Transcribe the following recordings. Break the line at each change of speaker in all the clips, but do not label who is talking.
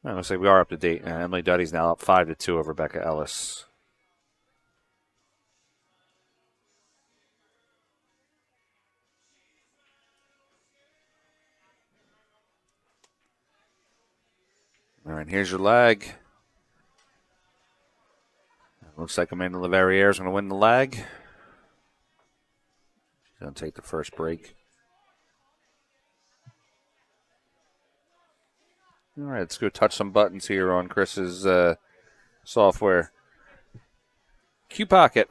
Looks like we are up to date. Emily Duddy's now up 5-2 over Rebecca Ellis. All right, here's your leg. Looks like Amanda Laverriere is going to win the leg. She's going to take the first break. All right, let's go touch some buttons here on Chris's software. Q Pocket,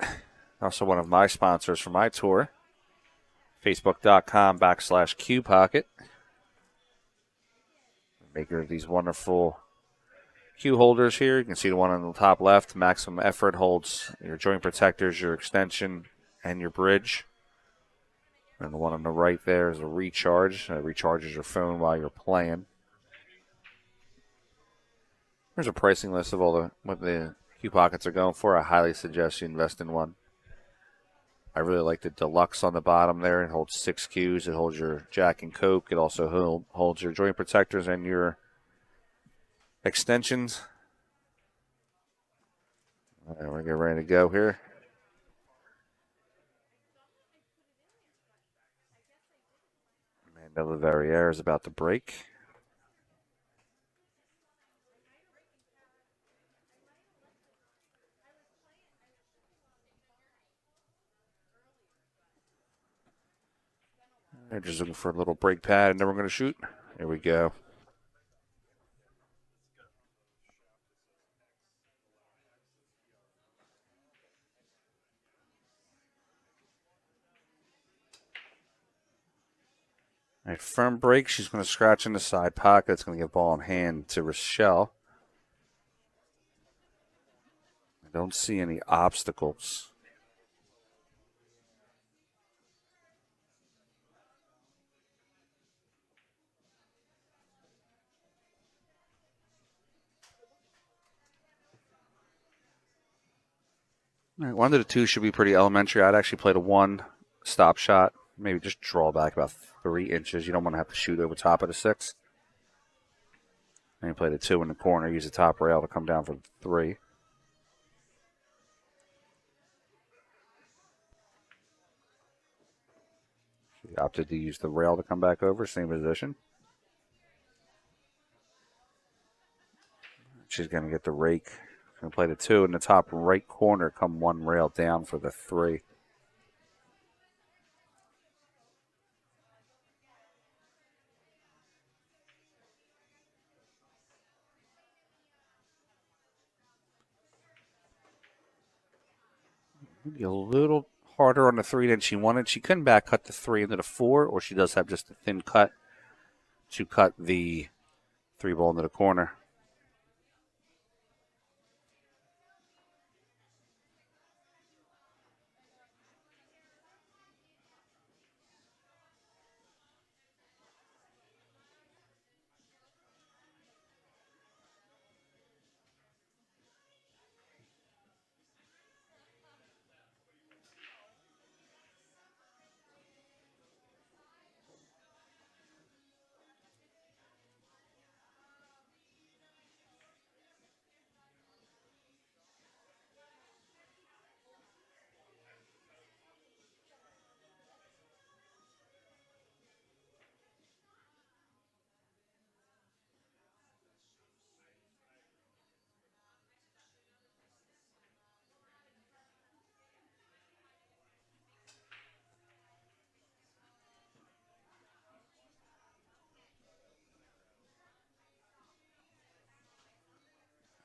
also one of my sponsors for my tour. Facebook.com/Q Pocket. Maker of these wonderful cue holders here. You can see the one on the top left, maximum effort, holds your joint protectors, your extension, and your bridge. And the one on the right there is a recharge. It recharges your phone while you're playing. There's a pricing list of what the cue pockets are going for. I highly suggest you invest in one. I really like the deluxe on the bottom there. It holds 6 cues. It holds your Jack and Coke. It also holds your joint protectors and your extensions. All right, we're getting ready to go here. Amanda Laverriere is about to break. They're just looking for a little break pad, and then we're going to shoot. Here we go. All right, firm break. She's going to scratch in the side pocket. It's going to get ball in hand to Rachelle. I don't see any obstacles. All right, 1 to the 2 should be pretty elementary. I'd actually play the 1 stop shot. Maybe just draw back about 3 inches. You don't want to have to shoot over top of the 6. And you play the 2 in the corner. Use the top rail to come down for 3. She opted to use the rail to come back over. Same position. She's going to get the rake. Going to play the 2 in the top right corner. Come 1 rail down for the 3. Maybe a little harder on the 3 than she wanted. She couldn't back cut the 3 into the 4, or she does have just a thin cut to cut the 3 ball into the corner.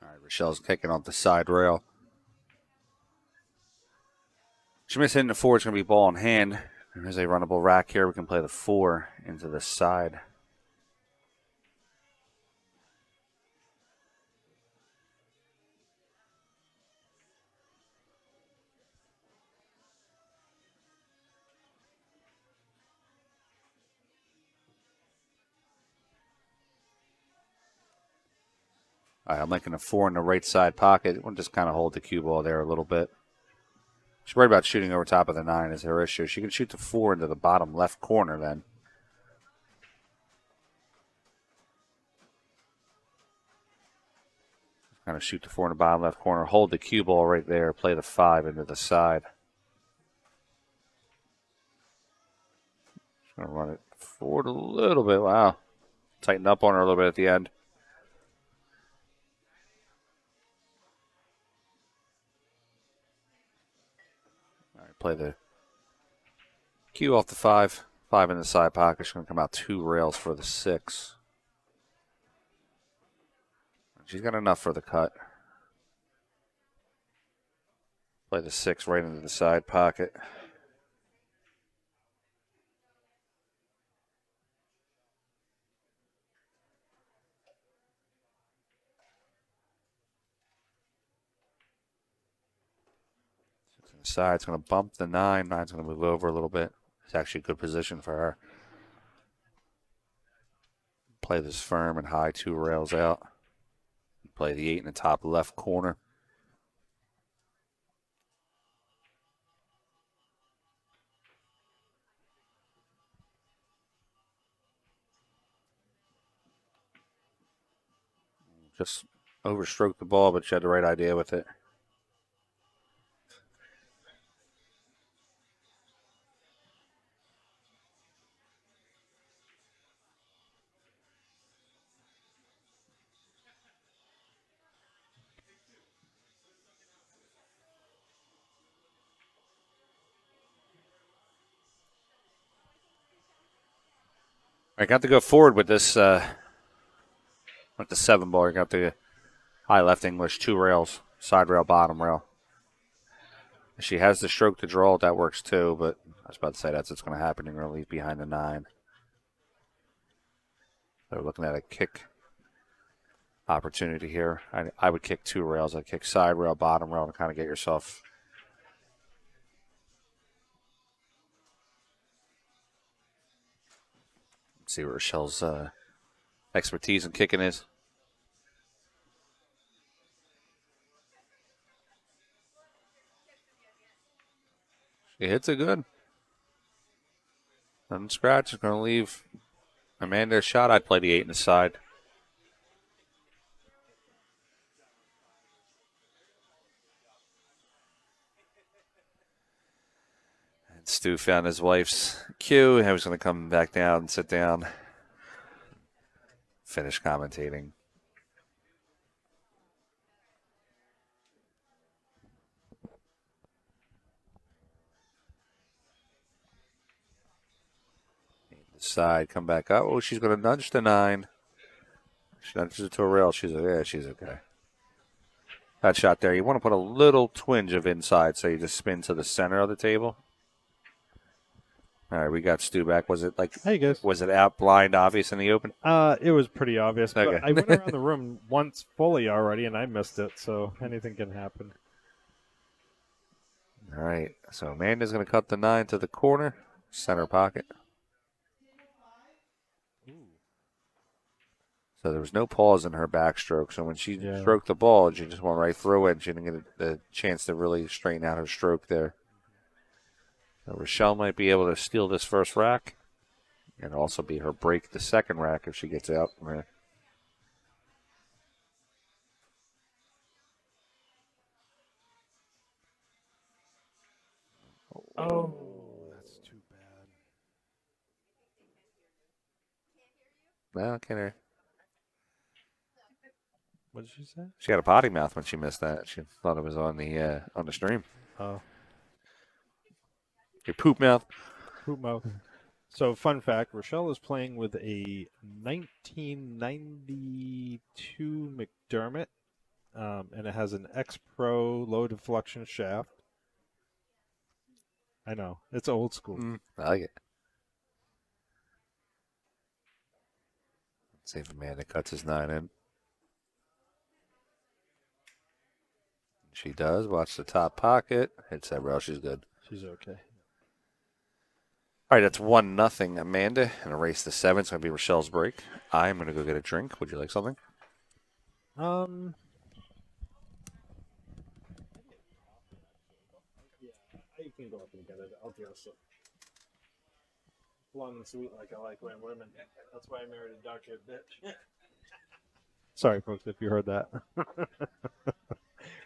All right, Rachelle's kicking off the side rail. She missed hitting the 4. It's going to be ball in hand. There's a runnable rack here. We can play the 4 into the side. All right, I'm making a 4 in the right side pocket. We'll just kind of hold the cue ball there a little bit. She's worried about shooting over top of the 9 is her issue. She can shoot the 4 into the bottom left corner then. Kind of shoot the 4 in the bottom left corner. Hold the cue ball right there. Play the 5 into the side. Just going to run it forward a little bit. Wow. Tighten up on her a little bit at the end. All right, play the cue off the 5. 5 in the side pocket. She's going to come out 2 rails for the 6. She's got enough for the cut. Play the 6 right into the side pocket. Side, it's going to bump the 9. 9's going to move over a little bit. It's actually a good position for her. Play this firm and high 2 rails out. Play the 8 in the top left corner. Just overstroked the ball, but she had the right idea with it. I got to go forward with this, with the 7 ball. I got the high left English, 2 rails, side rail, bottom rail. She has the stroke to draw. That works too, but I was about to say that's what's going to happen. You're going to leave behind the 9. They're looking at a kick opportunity here. I would kick 2 rails. I'd kick side rail, bottom rail to kind of get yourself. Let's see what Rachelle's expertise in kicking is. She hits it good. Doesn't scratch. It's going to leave Amanda a shot. I'd play the 8 in the side. And Stu found his wife's cue. He was going to come back down and sit down. Finish commentating. Side, come back up. Oh, she's going to nudge the 9. She nudges it to a rail. She's okay. That shot there, you want to put a little twinge of inside, so you just spin to the center of the table. All right, we got Stu back. Was it like?
Hey guys.
Was it out blind, obvious in the open?
It was pretty obvious.
Okay.
But I went around the room once fully already, and I missed it. So anything can happen.
All right. So Amanda's going to cut the 9 to the corner, center pocket. So there was no pause in her backstroke. So when she stroked the ball, she just went right through it. And she didn't get the chance to really straighten out her stroke there. So Rachelle might be able to steal this first rack. And also be her break the second rack if she gets out from here.
Oh, that's too bad.
No, I can't hear.
What did she say?
She had a potty mouth when she missed that. She thought it was on the stream.
Oh.
Your poop mouth.
Poop mouth. So, fun fact, Rachelle is playing with a 1992 McDermott, and it has an X-Pro low deflection shaft. I know. It's old school.
I like it. Let's see if Amanda cuts his 9 in. She does. Watch the top pocket. Hits that rail. She's good.
She's okay.
All right, that's 1-0 Amanda. And erase the 7. It's going to be Rachelle's break. I'm going to go get a drink. Would you like something?
Yeah, you can go up and get it. I'll dress it. Blonde and sweet like I like when women. That's why I married a dark-haired bitch. Sorry, folks, if you heard that.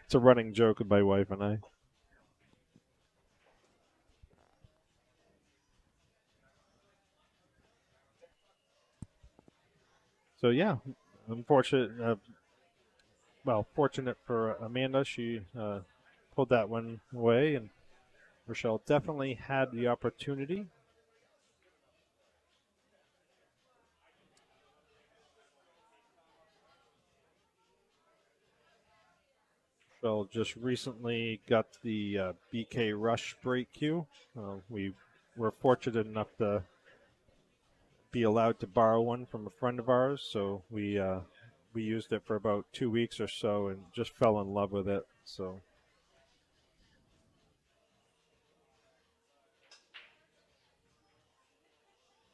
It's a running joke with my wife and I. So yeah, unfortunate. Fortunate for Amanda, she pulled that one away, and Rachelle definitely had the opportunity. Rachelle just recently got the BK Rush break cue. We were fortunate enough to be allowed to borrow one from a friend of ours, so we used it for about 2 weeks or so and just fell in love with it. So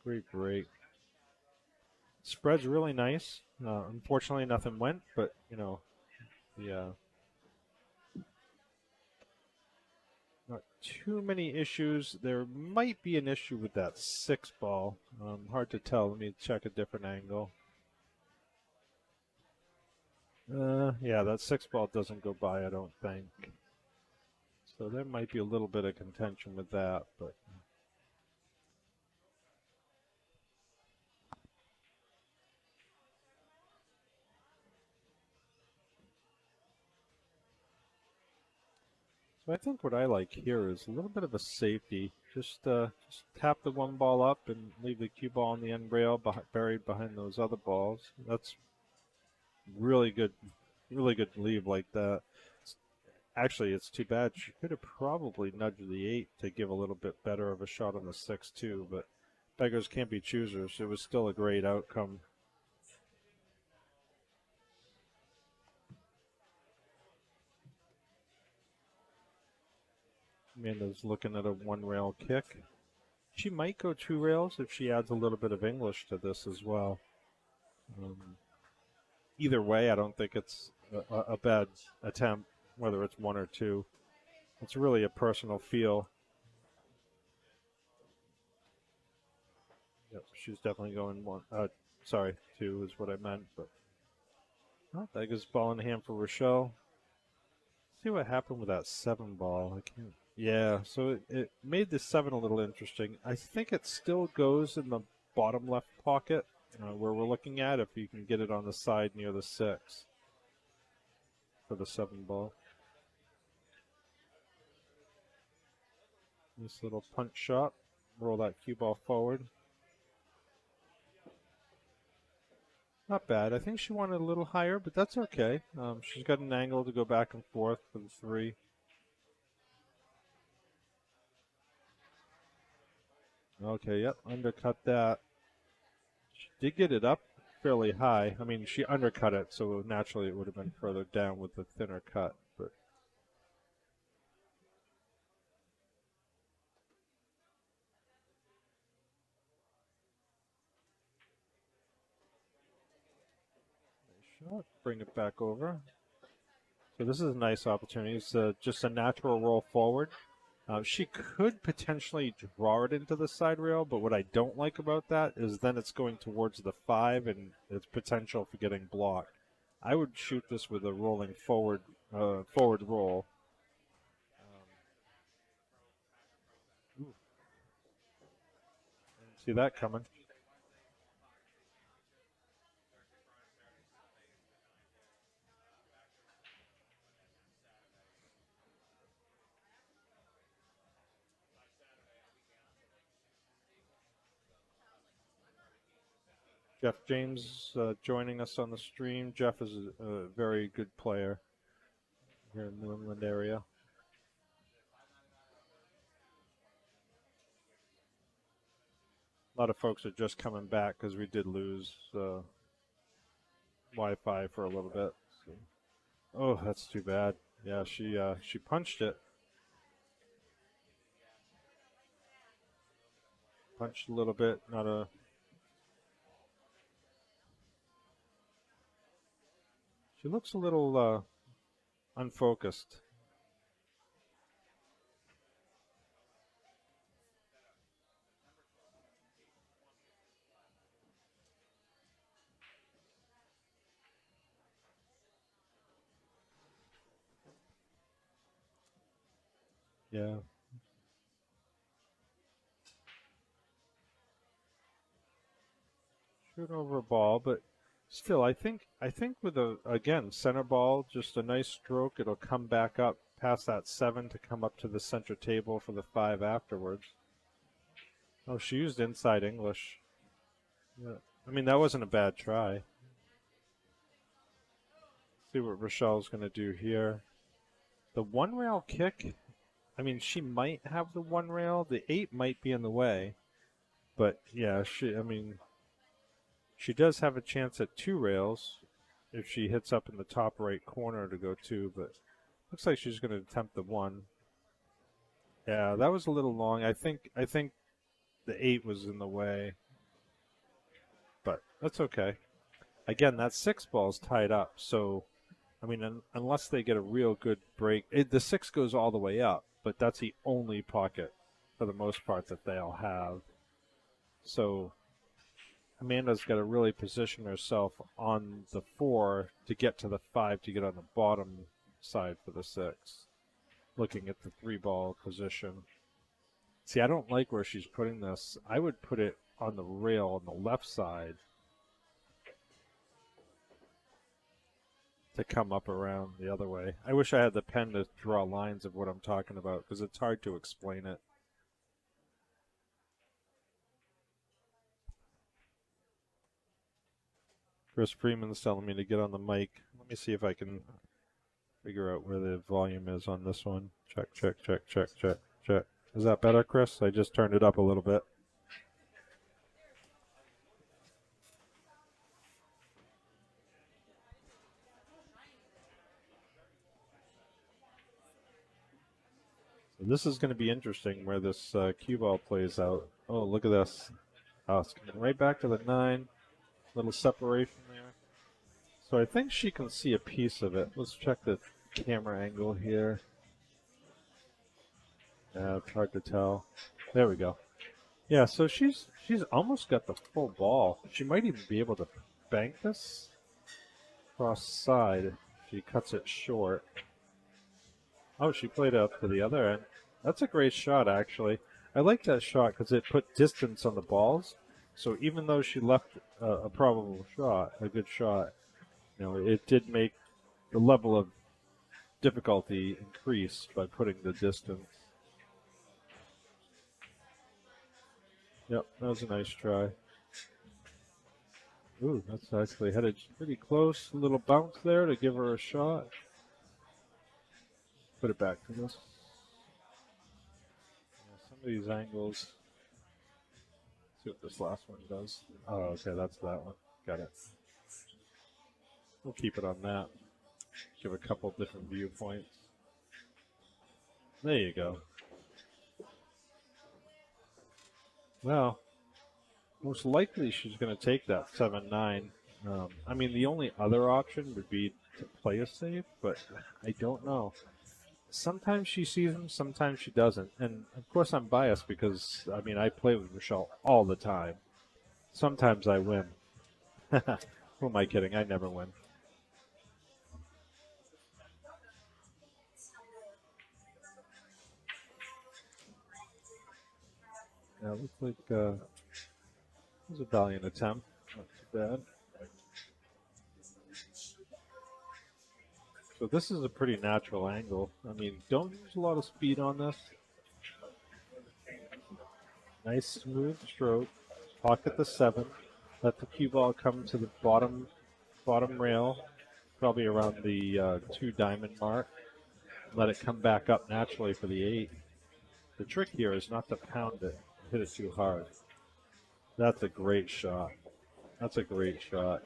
great, great. Spread's really nice. Unfortunately, nothing went, but the not too many issues. There might be an issue with that 6 ball. Hard to tell. Let me check a different angle. Yeah, that 6 ball doesn't go by, I don't think. So there might be a little bit of contention with that, but so I think what I like here is a little bit of a safety. Just tap the 1 ball up and leave the cue ball on the end rail buried behind those other balls. That's really good, really good leave like that. Actually, it's too bad. She could have probably nudged the 8 to give a little bit better of a shot on the 6 too, but beggars can't be choosers. It was still a great outcome. Amanda's looking at a 1 rail kick. She might go 2 rails if she adds a little bit of English to this as well. Either way, I don't think it's a bad attempt, whether it's 1 or 2. It's really a personal feel. Yep, she's definitely going 1. Sorry, 2 is what I meant, but that gives ball in hand for Rachelle. See what happened with that 7 ball. I can't. Yeah, so it made the 7 a little interesting. I think it still goes in the bottom left pocket where we're looking at if you can get it on the side near the 6 for the 7 ball. Nice little punch shot. Roll that cue ball forward. Not bad. I think she wanted a little higher, but that's okay. She's got an angle to go back and forth for the 3. Okay, yep, undercut that. She did get it up fairly high. I mean, she undercut it, so naturally it would have been further down with the thinner cut. But nice shot. Bring it back over. So this is a nice opportunity. It's just a natural roll forward. She could potentially draw it into the side rail, but what I don't like about that is then it's going towards the 5 and its potential for getting blocked. I would shoot this with a rolling forward roll. See that coming. Jeff James joining us on the stream. Jeff is a very good player here in the New England area. A lot of folks are just coming back because we did lose Wi-Fi for a little bit. So. Oh, that's too bad. Yeah, she punched it. Punched a little bit. Not a. She looks a little unfocused. Yeah. Shoot over a ball, but still, I think with a again center ball, just a nice stroke, it'll come back up past that 7 to come up to the center table for the 5 afterwards. Oh, she used inside English. Yeah. I mean, that wasn't a bad try. See what Rochelle's going to do here. The one rail kick, I mean, she might have the one rail. The 8 might be in the way. But yeah, she does have a chance at 2 rails if she hits up in the top right corner to go 2, but looks like she's going to attempt the 1. Yeah, that was a little long. I think the 8 was in the way, but that's okay. Again, that 6 ball's tied up, so I mean, unless they get a real good break, the 6 goes all the way up, but that's the only pocket for the most part that they'll have. So Amanda's got to really position herself on the 4 to get to the 5 to get on the bottom side for the 6. Looking at the 3 ball position. See, I don't like where she's putting this. I would put it on the rail on the left side to come up around the other way. I wish I had the pen to draw lines of what I'm talking about because it's hard to explain it. Chris Freeman's telling me to get on the mic. Let me see if I can figure out where the volume is on this one. Check, check, check, check, check, check. Is that better, Chris? I just turned it up a little bit. So this is going to be interesting where this cue ball plays out. Oh, look at this. Oh, it's coming right back to the 9. Little separation there. So I think she can see a piece of it. Let's check the camera angle here. It's hard to tell. There we go. Yeah, so she's almost got the full ball. She might even be able to bank this cross side. She cuts it short. Oh, she played out to the other end. That's a great shot, actually. I like that shot because it put distance on the balls. So even though she left a probable shot, a good shot, it did make the level of difficulty increase by putting the distance. Yep, that was a nice try. Ooh, that's actually headed pretty close. A little bounce there to give her a shot. Put it back to this. Yeah, some of these angles. See what this last one does. Oh, okay, that's that one. Got it. We'll keep it on that. Give a couple different viewpoints. There you go. Well, most likely she's going to take that 7-9. I mean, the only other option would be to play a save, but I don't know. Sometimes she sees them, sometimes she doesn't. And of course, I'm biased because, I mean, I play with Rachelle all the time. Sometimes I win. Who am I kidding? I never win. Yeah, looks like it was a valiant attempt. Not too bad. So this is a pretty natural angle. I mean, don't use a lot of speed on this. Nice smooth stroke. Pocket the 7. Let the cue ball come to the bottom rail, probably around the 2 diamond mark. Let it come back up naturally for the 8. The trick here is not to pound it, hit it too hard. That's a great shot. That's a great shot.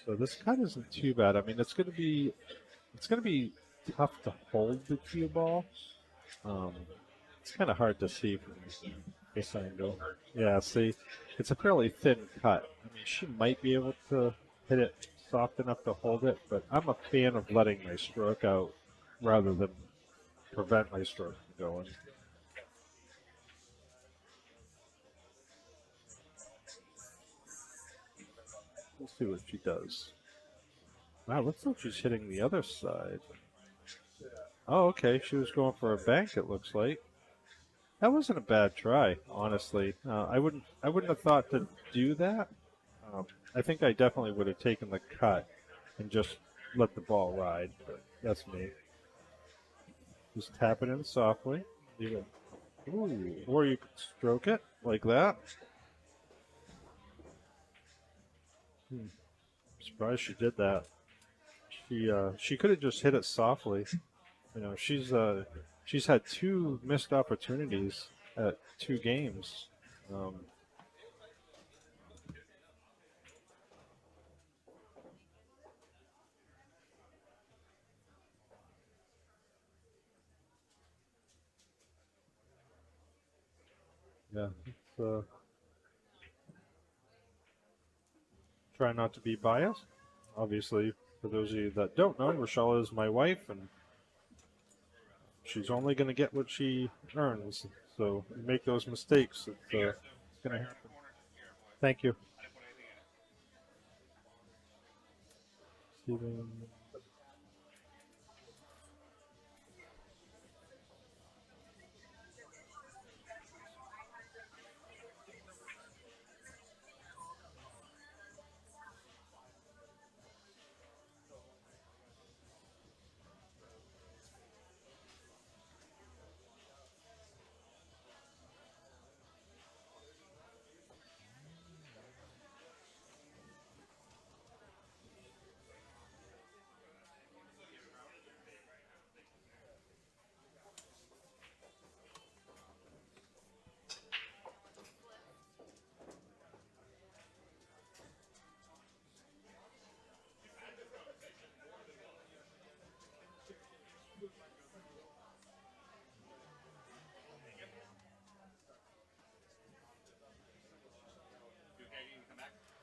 So this cut isn't too bad. I mean, it's going to be tough to hold the cue ball. It's kind of hard to see from this angle. Yeah, see, it's a fairly thin cut. I mean, she might be able to hit it soft enough to hold it, but I'm a fan of letting my stroke out rather than prevent my stroke from going. We'll see what she does. Wow, looks like she's hitting the other side. Oh, okay. She was going for a bank. It looks like that wasn't a bad try, honestly. I wouldn't have thought to do that. I think I definitely would have taken the cut and just let the ball ride. But that's me. Just tap it in softly. Leave it. Ooh. Or you could stroke it like that. Surprised she did that. She could have just hit it softly. You know, she's had two missed opportunities at two games. Um, yeah, try not to be biased. Obviously, for those of you that don't know, Rachelle is my wife, and she's only going to get what she earns. So make those mistakes. It's going to happen. Thank you, Stephen.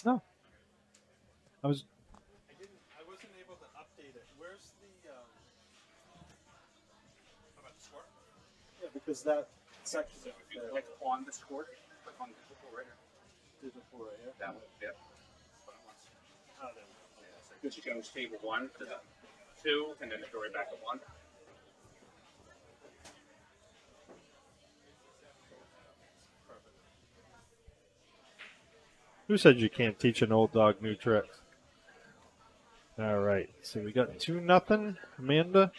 No, I was. I didn't. I wasn't able to update it. Where's the? Yeah, because that section
Like on the score, like on the right here.
is a four right here.
That one, yeah.
Oh, there
Because you goes table one to the two, and then go right back to one.
Who said you can't teach an old dog new tricks? All right, so we got 2-0. Amanda,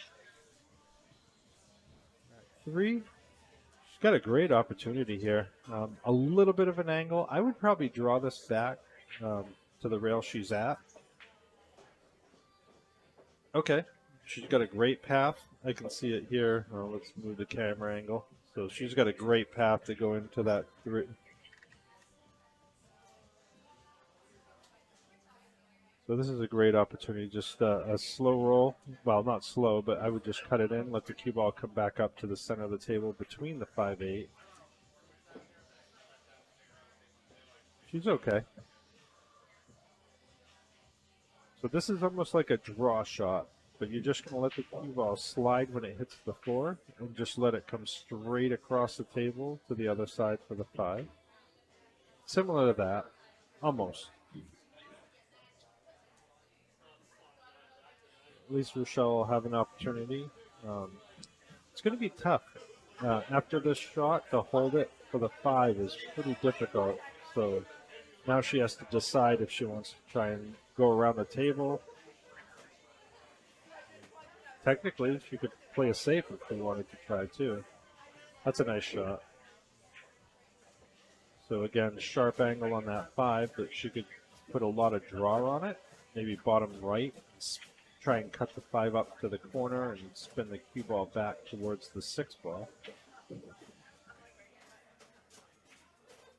3. She's got a great opportunity here. A little bit of an angle. I would probably draw this back to the rail she's at. Okay, she's got a great path. I can see it here. Let's move the camera angle. So she's got a great path to go into that 3. So this is a great opportunity. Just a slow roll. Well, not slow, but I would just cut it in, let the cue ball come back up to the center of the table between the 5-8. She's okay. So this is almost like a draw shot, but you're just going to let the cue ball slide when it hits the 4 and just let it come straight across the table to the other side for the 5. Similar to that, almost. At least Rachelle will have an opportunity. It's going to be tough. After this shot, to hold it for the 5 is pretty difficult. So now she has to decide if she wants to try and go around the table. Technically, she could play a safe if she wanted to try too. That's a nice shot. So again, sharp angle on that 5, but she could put a lot of draw on it. Maybe bottom right. Try and cut the 5 up to the corner and spin the cue ball back towards the 6 ball.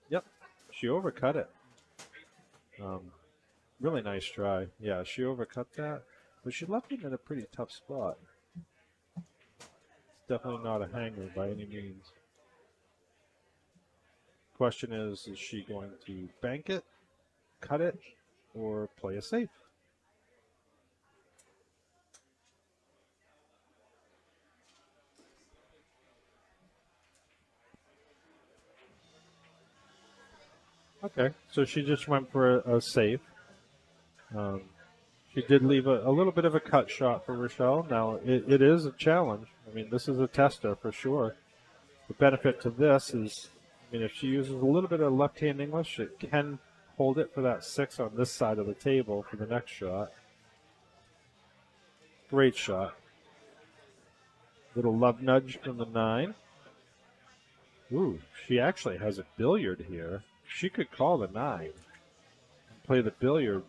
Yep, she overcut it. Really nice try. Yeah, she overcut that, but she left it in a pretty tough spot. It's definitely not a hanger by any means. Question is she going to bank it, cut it, or play a safe? Okay, so she just went for a safe. She did leave a little bit of a cut shot for Rachelle. Now, it is a challenge. I mean, this is a tester for sure. The benefit to this is, I mean, if she uses a little bit of left-hand English, it can hold it for that 6 on this side of the table for the next shot. Great shot. Little love nudge from the 9. Ooh, she actually has a billiard here. She could call the 9 and play the billiard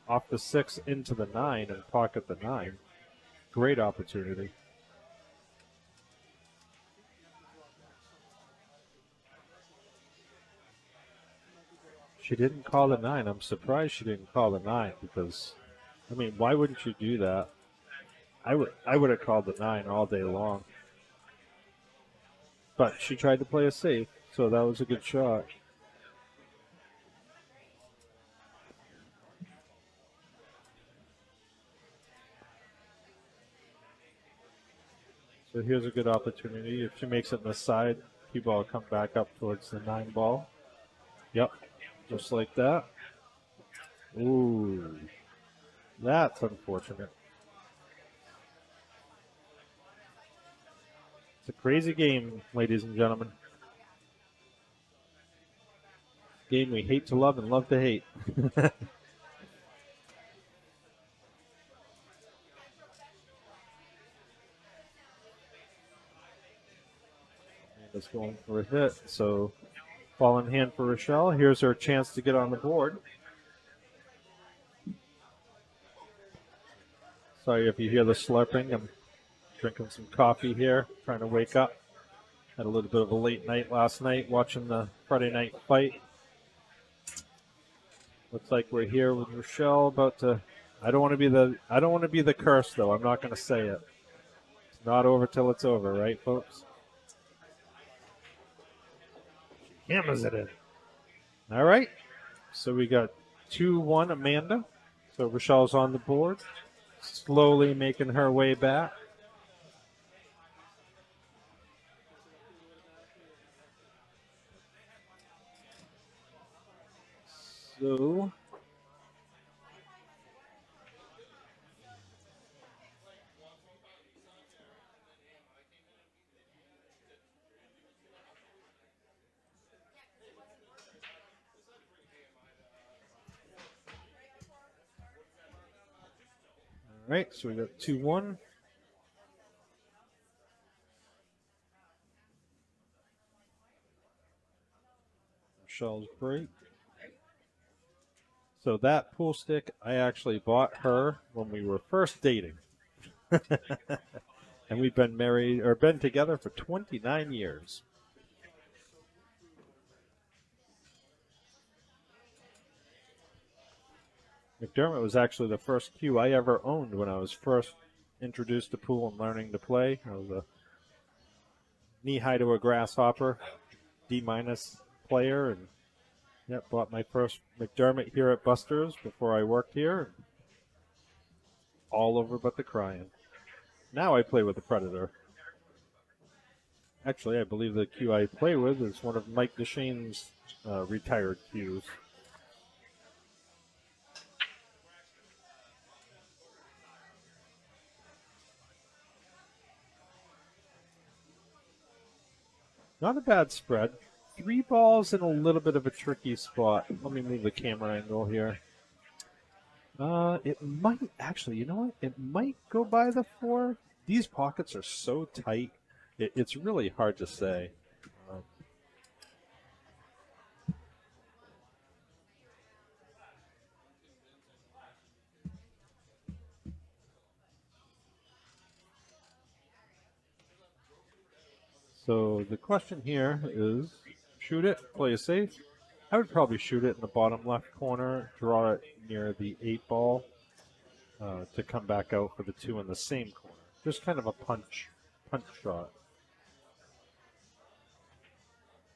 off the 6 into the 9 and pocket the 9. Great opportunity. She didn't call the 9. I'm surprised she didn't call the 9 because, I mean, why wouldn't you do that? I would have called the 9 all day long. But she tried to play it safe, so that was a good shot. So here's a good opportunity. If she makes it in the side, cue ball will come back up towards the 9 ball. Yep, just like that. Ooh, that's unfortunate. It's a crazy game, ladies and gentlemen. Game we hate to love and love to hate. It's going for a hit. So, ball in hand for Rachelle. Here's her chance to get on the board. Sorry if you hear the slurping. I'm drinking some coffee here, trying to wake up. Had a little bit of a late night last night watching the Friday night fight. Looks like we're here with Rachelle about to. I don't want to be the curse though. I'm not going to say it. It's not over till it's over, right, folks? Hammers it in. All right. So we got 2-1 Amanda. So Rachelle's on the board, slowly making her way back. So all right, so we got 2-1. Rachelle's break. So that pool stick, I actually bought her when we were first dating. And we've been married or been together for 29 years. McDermott was actually the first cue I ever owned when I was first introduced to pool and learning to play. I was a knee-high to a grasshopper, D- player, and bought my first McDermott here at Buster's before I worked here. All over but the crying. Now I play with the Predator. Actually, I believe the cue I play with is one of Mike DeShane's retired cues. Not a bad spread. 3 balls in a little bit of a tricky spot. Let me move the camera angle here. It might actually, you know what? It might go by the 4. These pockets are so tight, it's really hard to say. So the question here is, shoot it, play it safe. I would probably shoot it in the bottom left corner, draw it near the 8 ball to come back out for the 2 in the same corner. Just kind of a punch shot.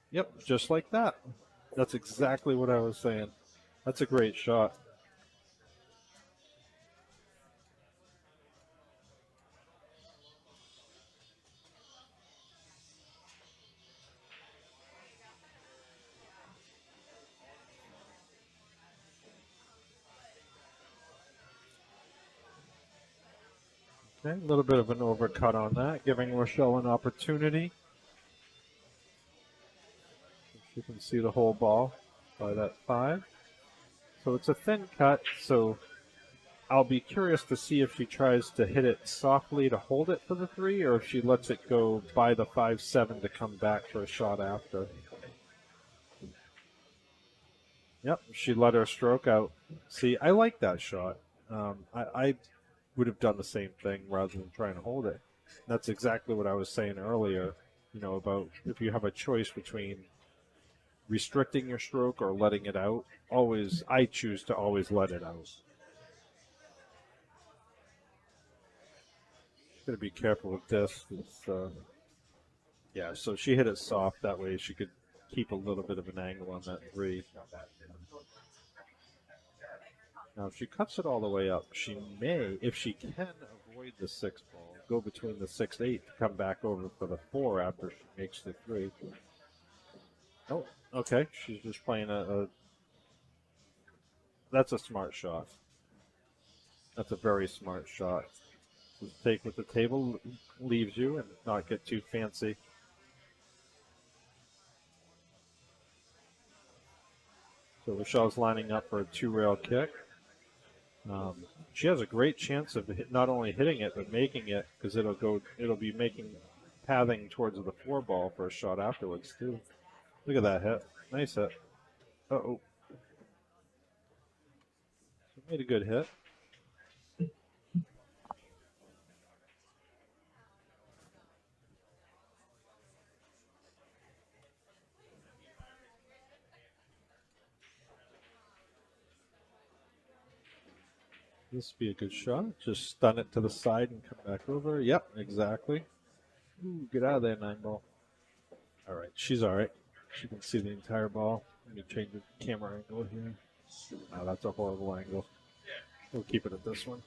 Yep, just like that. That's exactly what I was saying. That's a great shot. Okay, a little bit of an overcut on that, giving Rachelle an opportunity. She can see the whole ball by that 5. So it's a thin cut, so I'll be curious to see if she tries to hit it softly to hold it for the 3, or if she lets it go by the 5-7 to come back for a shot after. Yep, she let her stroke out. See, I like that shot. I would have done the same thing rather than trying to hold it. That's exactly what I was saying earlier, about if you have a choice between restricting your stroke or letting it out. I choose to always let it out. Got to be careful with this. Yeah, so she hit it soft. That way she could keep a little bit of an angle on that 3. Now, if she cuts it all the way up, she may, if she can avoid the 6 ball, go between the 6-8 to come back over for the 4 after she makes the 3. Oh, okay. She's just playing that's a smart shot. That's a very smart shot. Just take what the table leaves you and not get too fancy. So Rachelle's lining up for a 2-rail kick. She has a great chance of not only hitting it but making it, because it'll be pathing towards the 4 ball for a shot afterwards too. Look at that hit, nice hit. Uh-oh, so made a good hit. This would be a good shot. Just stun it to the side and come back over. Yep, exactly. Ooh, get out of there, 9 ball. All right, she's all right. She can see the entire ball. Let me change the camera angle here. Oh, that's a horrible angle. We'll keep it at this one.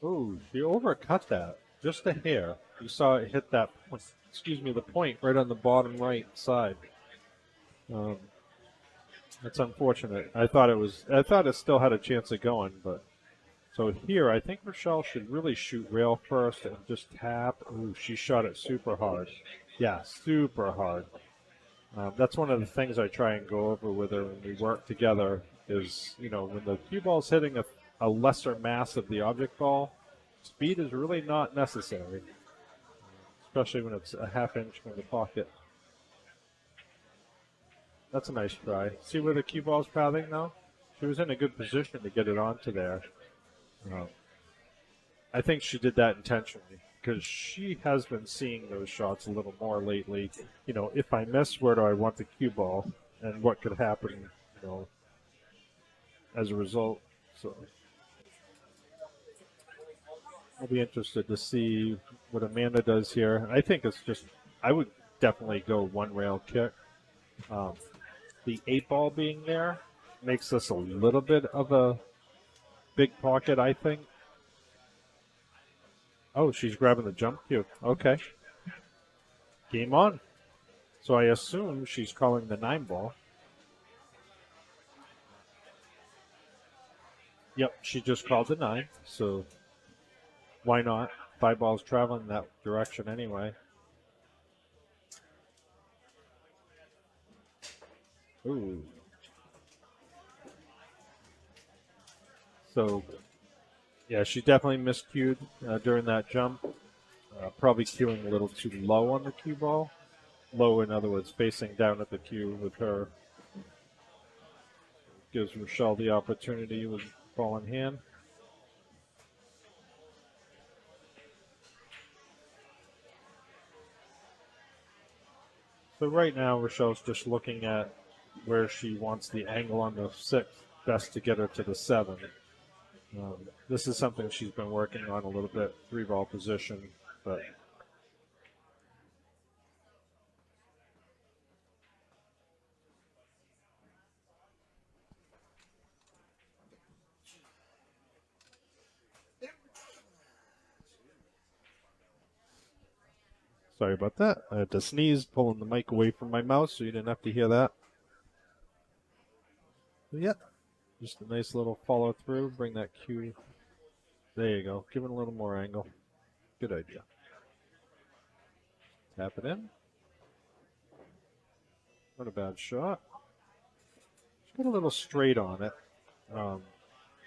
Oh, she overcut that. Just a hair. You saw it hit that, the point right on the bottom right side. That's unfortunate. I thought it still had a chance of going, but so here I think Rachelle should really shoot rail first and just tap. Ooh, she shot it super hard. Yeah, super hard. That's one of the things I try and go over with her when we work together is, when the cue ball's hitting a lesser mass of the object ball, speed is really not necessary, especially when it's a half-inch from the pocket. That's a nice try. See where the cue ball's pathing now? She was in a good position to get it onto there. I think she did that intentionally because she has been seeing those shots a little more lately. If I miss, where do I want the cue ball, and what could happen, as a result. So I'll be interested to see what Amanda does here. I would definitely go 1-rail kick. The 8 ball being there makes this a little bit of a big pocket, I think. Oh, she's grabbing the jump cue. Okay. Game on. So I assume she's calling the 9 ball. Yep, she just called the 9. So why not? 5 balls traveling that direction anyway. Ooh. So, yeah, she definitely miscued during that jump. Probably cueing a little too low on the cue ball. Low, in other words, facing down at the cue with her. Gives Rachelle the opportunity with ball in hand. So right now, Rachelle's just looking at where she wants the angle on the 6 best to get her to the 7. This is something she's been working on a little bit, 3-ball position, but Sorry about that. I had to sneeze, pulling the mic away from my mouth so you didn't have to hear that. But yeah, just a nice little follow through. Bring that cue. There you go. Give it a little more angle. Good idea. Tap it in. Not a bad shot. Just got a little straight on it.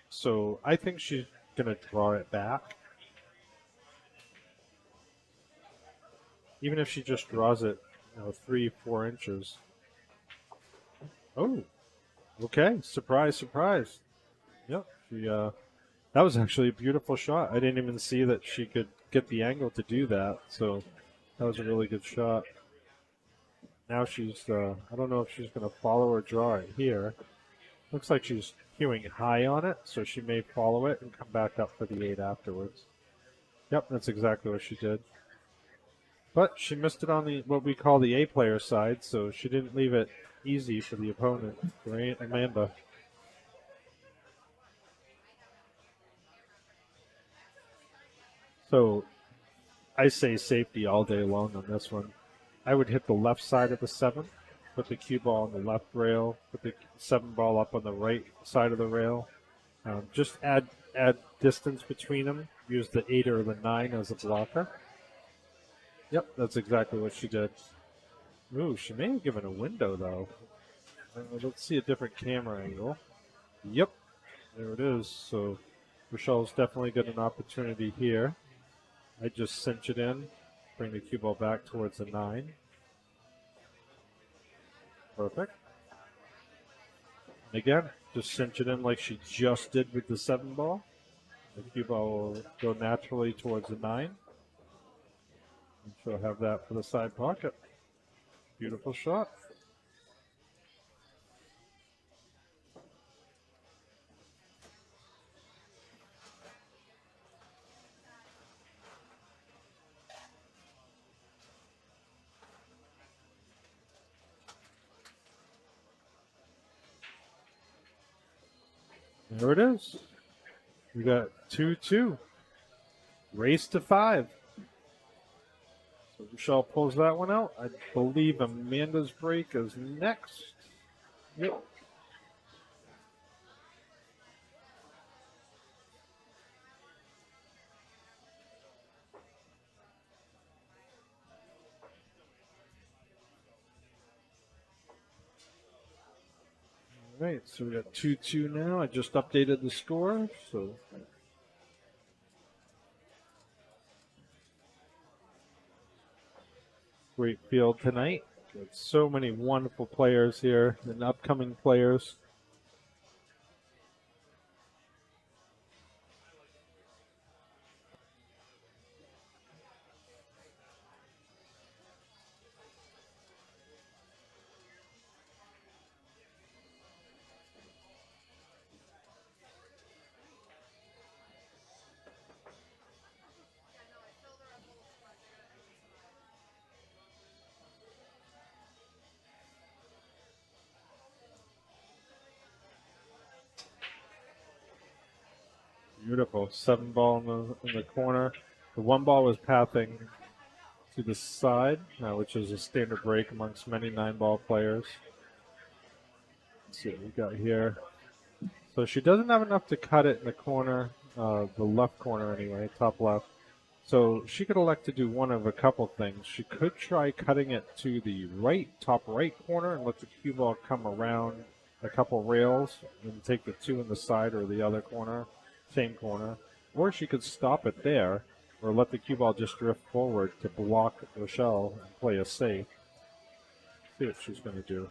So I think she's going to draw it back. Even if she just draws it, 3-4 inches. Oh, okay. Surprise, surprise. Yep. That was actually a beautiful shot. I didn't even see that she could get the angle to do that. So that was a really good shot. Now she's, I don't know if she's going to follow or draw it here. Looks like she's cueing high on it, so she may follow it and come back up for the 8 afterwards. Yep, that's exactly what she did. But she missed it on the what we call the A player side, so she didn't leave it easy for the opponent, right, Amanda? So I say safety all day long on this one. I would hit the left side of the 7, put the cue ball on the left rail, put the 7 ball up on the right side of the rail. Just add distance between them. Use the 8 or the 9 as a blocker. Yep, that's exactly what she did. Ooh, she may have given a window, though. Let's see a different camera angle. Yep, there it is. So Rachelle's definitely got an opportunity here. I just cinch it in, bring the cue ball back towards the 9. Perfect. And again, just cinch it in like she just did with the 7 ball. The cue ball will go naturally towards the 9. And she'll have that for the side pocket. Beautiful shot. There it is. We got 2-2. Race to 5. So Rachelle pulls that one out. I believe Amanda's break is next. Yep. All right, so we got 2-2 now. I just updated the score, so great field tonight. Got so many wonderful players here and upcoming players. Beautiful. 7 ball in the corner. The 1 ball was pathing to the side, which is a standard break amongst many 9 ball players. Let's see what we got here. So she doesn't have enough to cut it in the corner, the left corner anyway, top left. So she could elect to do one of a couple things. She could try cutting it to the right, top right corner and let the cue ball come around a couple rails and take the 2 in the side or the other corner, same corner. Or she could stop it there or let the cue ball just drift forward to block Rachelle and play a safe. See what she's going to do.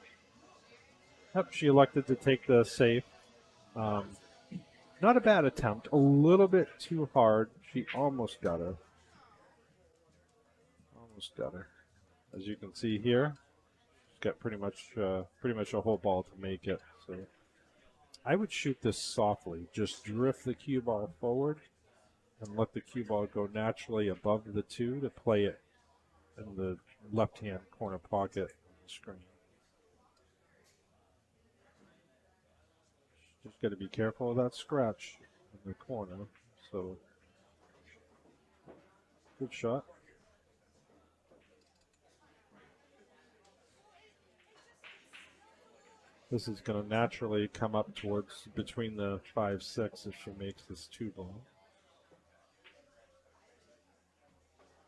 Yep, she elected to take the safe. Not a bad attempt. A little bit too hard. She almost got her. Almost got her. As you can see here, she's got pretty much a whole ball to make it. So I would shoot this softly. Just drift the cue ball forward and let the cue ball go naturally above the 2 to play it in the left-hand corner pocket on the screen. Just got to be careful of that scratch in the corner. So, good shot. This is going to naturally come up towards between the 5-6 if she makes this 2-ball.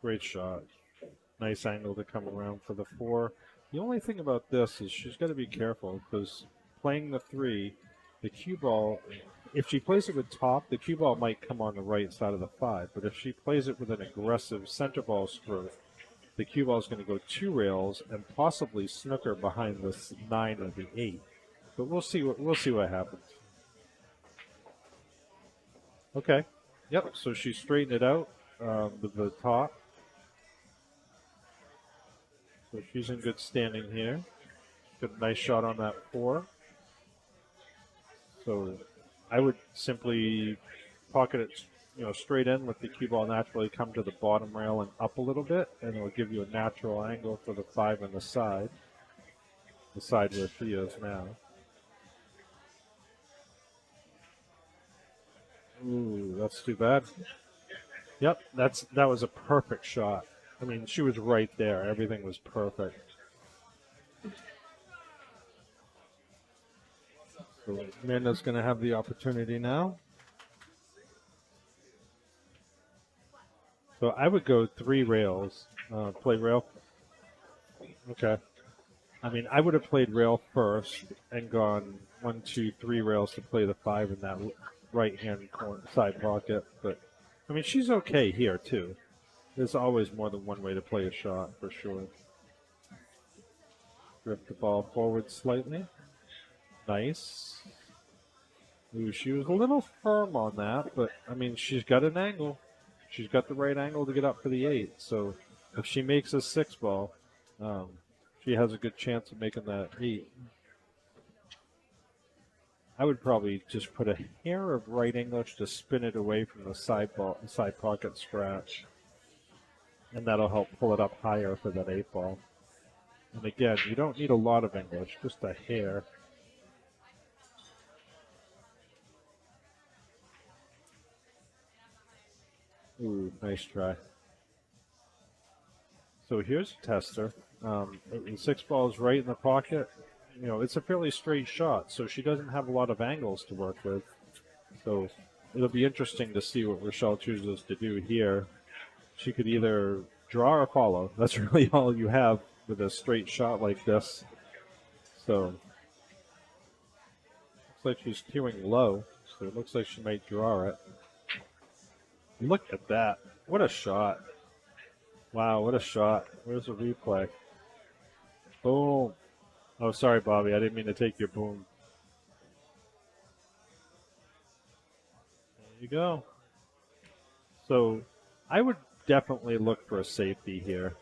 Great shot. Nice angle to come around for the 4. The only thing about this is she's got to be careful because playing the 3, the cue ball, if she plays it with top, the cue ball might come on the right side of the 5. But if she plays it with an aggressive center ball stroke, the cue ball is going to go 2 rails and possibly snooker behind the 9 or the 8. But we'll see what happens. Okay. Yep. So she straightened it out with the top. So she's in good standing here. Good, nice shot on that 4. So I would simply pocket it, straight in with the cue ball naturally come to the bottom rail and up a little bit, and it'll give you a natural angle for the 5 on the side where she is now. Ooh, that's too bad. Yep, that was a perfect shot. I mean, she was right there. Everything was perfect. So Amanda's going to have the opportunity now. So I would go 3 rails. Play rail. Okay. I mean, I would have played rail first and gone 1, 2, 3 rails to play the 5 in that right-hand corner side pocket. But, I mean, she's okay here, too. There's always more than one way to play a shot, for sure. Drift the ball forward slightly. Nice. Ooh, she was a little firm on that, but, I mean, she's got an angle. She's got the right angle to get up for the 8. So if she makes a 6 ball, she has a good chance of making that 8. I would probably just put a hair of right English to spin it away from the side pocket scratch. And that'll help pull it up higher for that 8 ball. And again, you don't need a lot of English, just a hair. Ooh, nice try. So here's a tester. The 6 ball is right in the pocket. It's a fairly straight shot, so she doesn't have a lot of angles to work with. So it'll be interesting to see what Rachelle chooses to do here. She could either draw or follow. That's really all you have with a straight shot like this. So looks like she's cueing low, so it looks like she might draw it. Look at that. What a shot. Wow, what a shot. Where's the replay? Boom. Oh, sorry, Bobby. I didn't mean to take your boom. There you go. So I would definitely look for a safety here.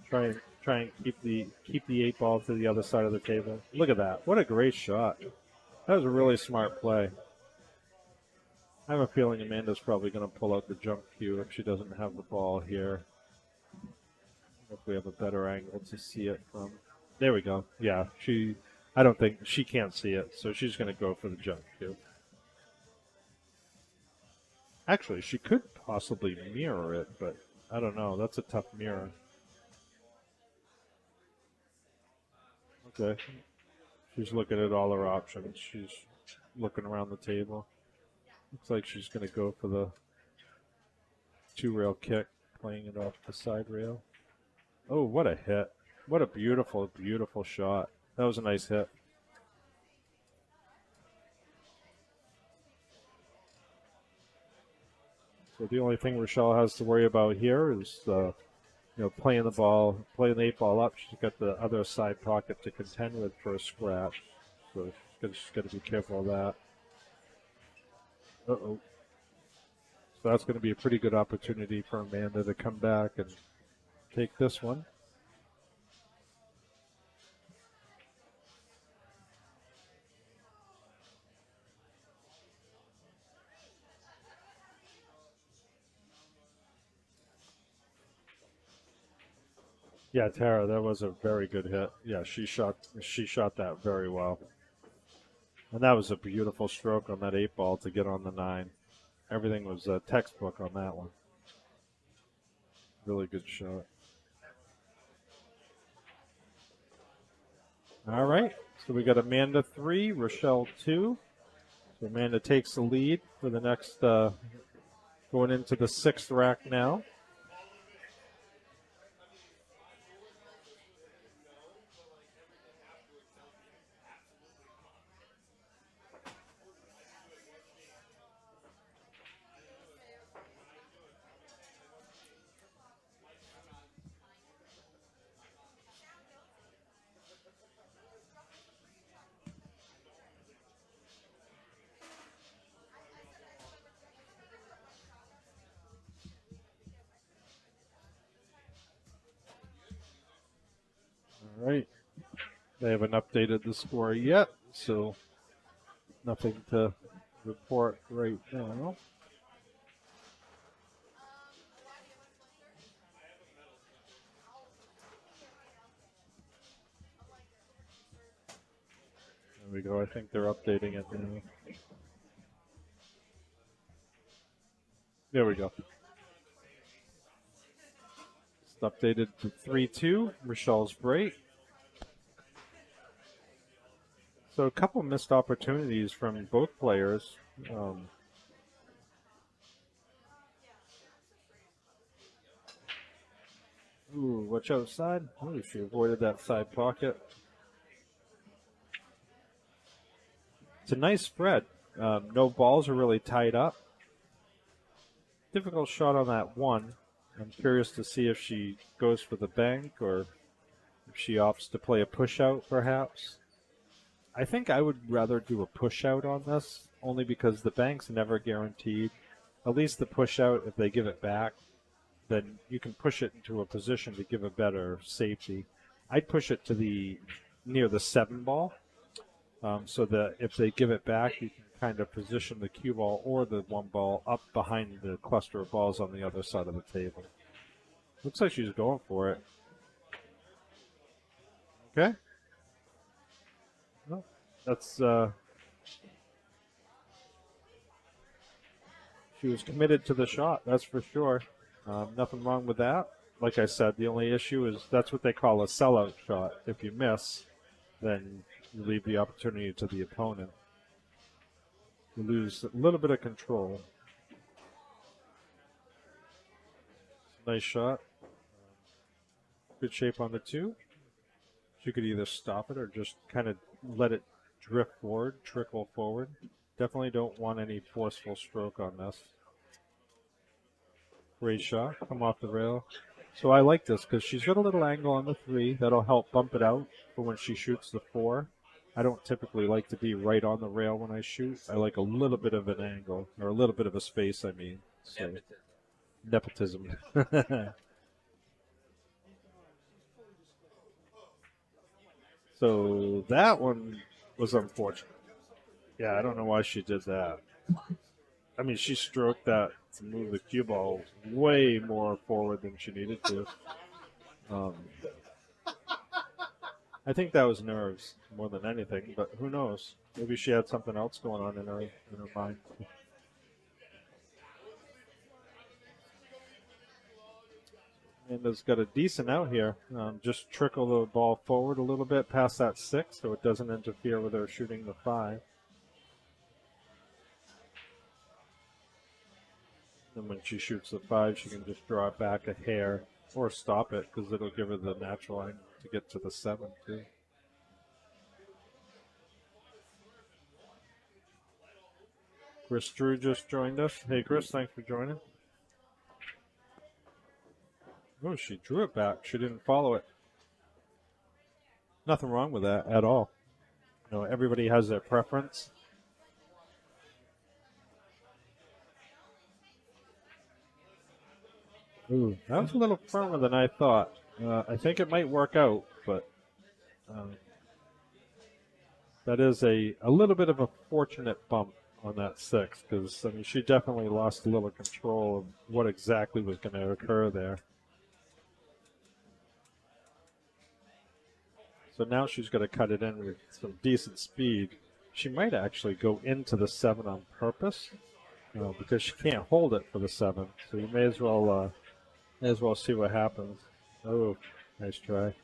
Try and keep the 8 ball to the other side of the table. Look at that. What a great shot. That was a really smart play. I have a feeling Amanda's probably going to pull out the jump cue if she doesn't have the ball here. If we have a better angle to see it from. There we go. Yeah, I don't think she can't see it, so she's going to go for the jump cue. Actually, she could possibly mirror it, but I don't know. That's a tough mirror. Okay. She's looking at all her options. She's looking around the table. Looks like she's going to go for the 2-rail kick, playing it off the side rail. Oh, what a hit. What a beautiful, beautiful shot. That was a nice hit. So the only thing Rachelle has to worry about here is playing the 8 ball up. She's got the other side pocket to contend with for a scratch. So she's got to be careful of that. Uh-oh. So that's going to be a pretty good opportunity for Amanda to come back and take this one. Yeah, Tara, that was a very good hit. Yeah, she shot that very well. And that was a beautiful stroke on that 8 ball to get on the 9. Everything was a textbook on that one. Really good shot. All right. So we got Amanda 3, Rachelle 2. So Amanda takes the lead for the next, going into the 6th rack now. All right. They haven't updated the score yet, so nothing to report right now. There we go. I think they're updating it now. There we go. It's updated to 3-2. Rochelle's break. So a couple missed opportunities from both players. Ooh, watch outside. Oh, she avoided that side pocket. It's a nice spread. No balls are really tied up. Difficult shot on that one. I'm curious to see if she goes for the bank or if she opts to play a push out, perhaps. I think I would rather do a push out on this, only because the bank's never guaranteed. At least the push out, if they give it back, then you can push it into a position to give a better safety. I'd push it to near the 7 ball, so that if they give it back, you can kind of position the cue ball or the 1 ball up behind the cluster of balls on the other side of the table. Looks like she's going for it. Okay. Well, that's she was committed to the shot, that's for sure. Nothing wrong with that. Like I said, the only issue is that's what they call a sellout shot. If you miss, then you leave the opportunity to the opponent. You lose a little bit of control. Nice shot. Good shape on the 2. She could either stop it or just kind of let it drift forward, trickle forward. Definitely don't want any forceful stroke on this. Great shot. Come off the rail. So I like this because she's got a little angle on the 3 that'll help bump it out for when she shoots the 4. I don't typically like to be right on the rail when I shoot. I like a little bit of an angle, or a little bit of a space, I mean. So, nepotism. So that one was unfortunate. Yeah, I don't know why she did that. I mean, she stroked that to move the cue ball way more forward than she needed to. I think that was nerves more than anything, but who knows? Maybe she had something else going on in her mind. And has got a decent out here. Just trickle the ball forward a little bit past that 6 so it doesn't interfere with her shooting the 5. And when she shoots the 5, she can just draw it back a hair or stop it because it'll give her the natural angle to get to the 7 too. Chris Drew just joined us. Hey Chris, thanks for joining. Oh, she drew it back. She didn't follow it. Nothing wrong with that at all. You know, everybody has their preference. Ooh, that was a little firmer than I thought. I think it might work out, but that is a little bit of a fortunate bump on that 6 because, I mean, she definitely lost a little control of what exactly was going to occur there. So now she's got to cut it in with some decent speed. She might actually go into the 7 on purpose because she can't hold it for the 7. So you may as well see what happens. Oh, nice try.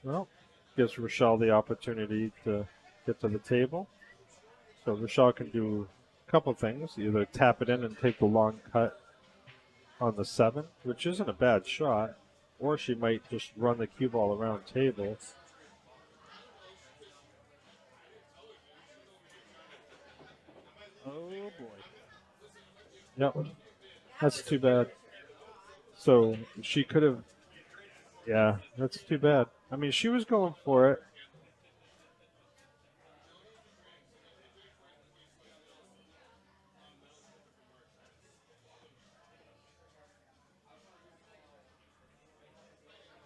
Well, gives Rachelle the opportunity to get to the table. So Rachelle can do a couple things: either tap it in and take the long cut on the 7, which isn't a bad shot, or she might just run the cue ball around table. Oh boy. Yep. That's too bad. So she could have. Yeah, that's too bad. I mean, she was going for it.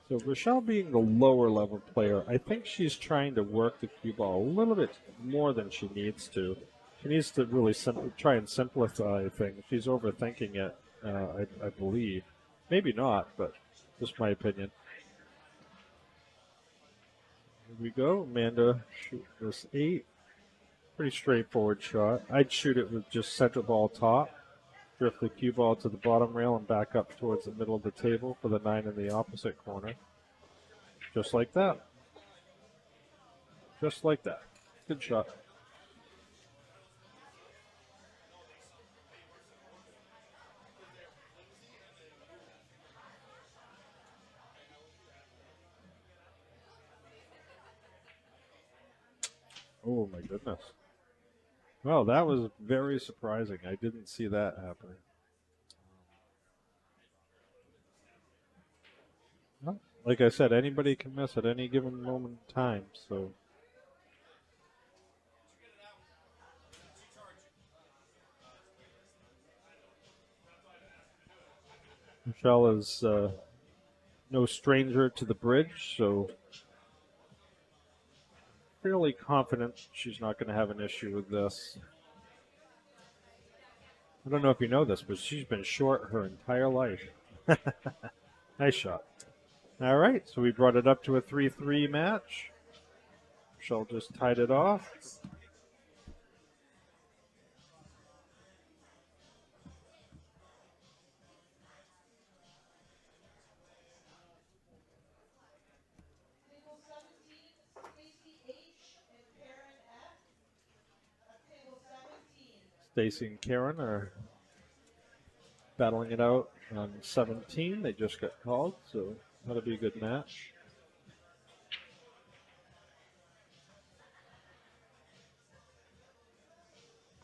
So Rochelle being the lower level player, I think she's trying to work the cue ball a little bit more than she needs to. She needs to really try and simplify things. She's overthinking it, I believe. Maybe not, but just my opinion. Here we go. Amanda shoot this 8. Pretty straightforward shot. I'd shoot it with just center ball top, drift the cue ball to the bottom rail and back up towards the middle of the table for the 9 in the opposite corner. Just like that. Just like that. Good shot. Oh my goodness. Well, that was very surprising. I didn't see that happening. Well, like I said, anybody can miss at any given moment in time, so. Michelle is no stranger to the bridge, so fairly confident she's not going to have an issue with this. I don't know if you know this, but she's been short her entire life. Nice shot. All right, so we brought it up to a 3-3 match. Michelle just tied it off. Stacy and Karen are battling it out on 17. They just got called, so that'll be a good match.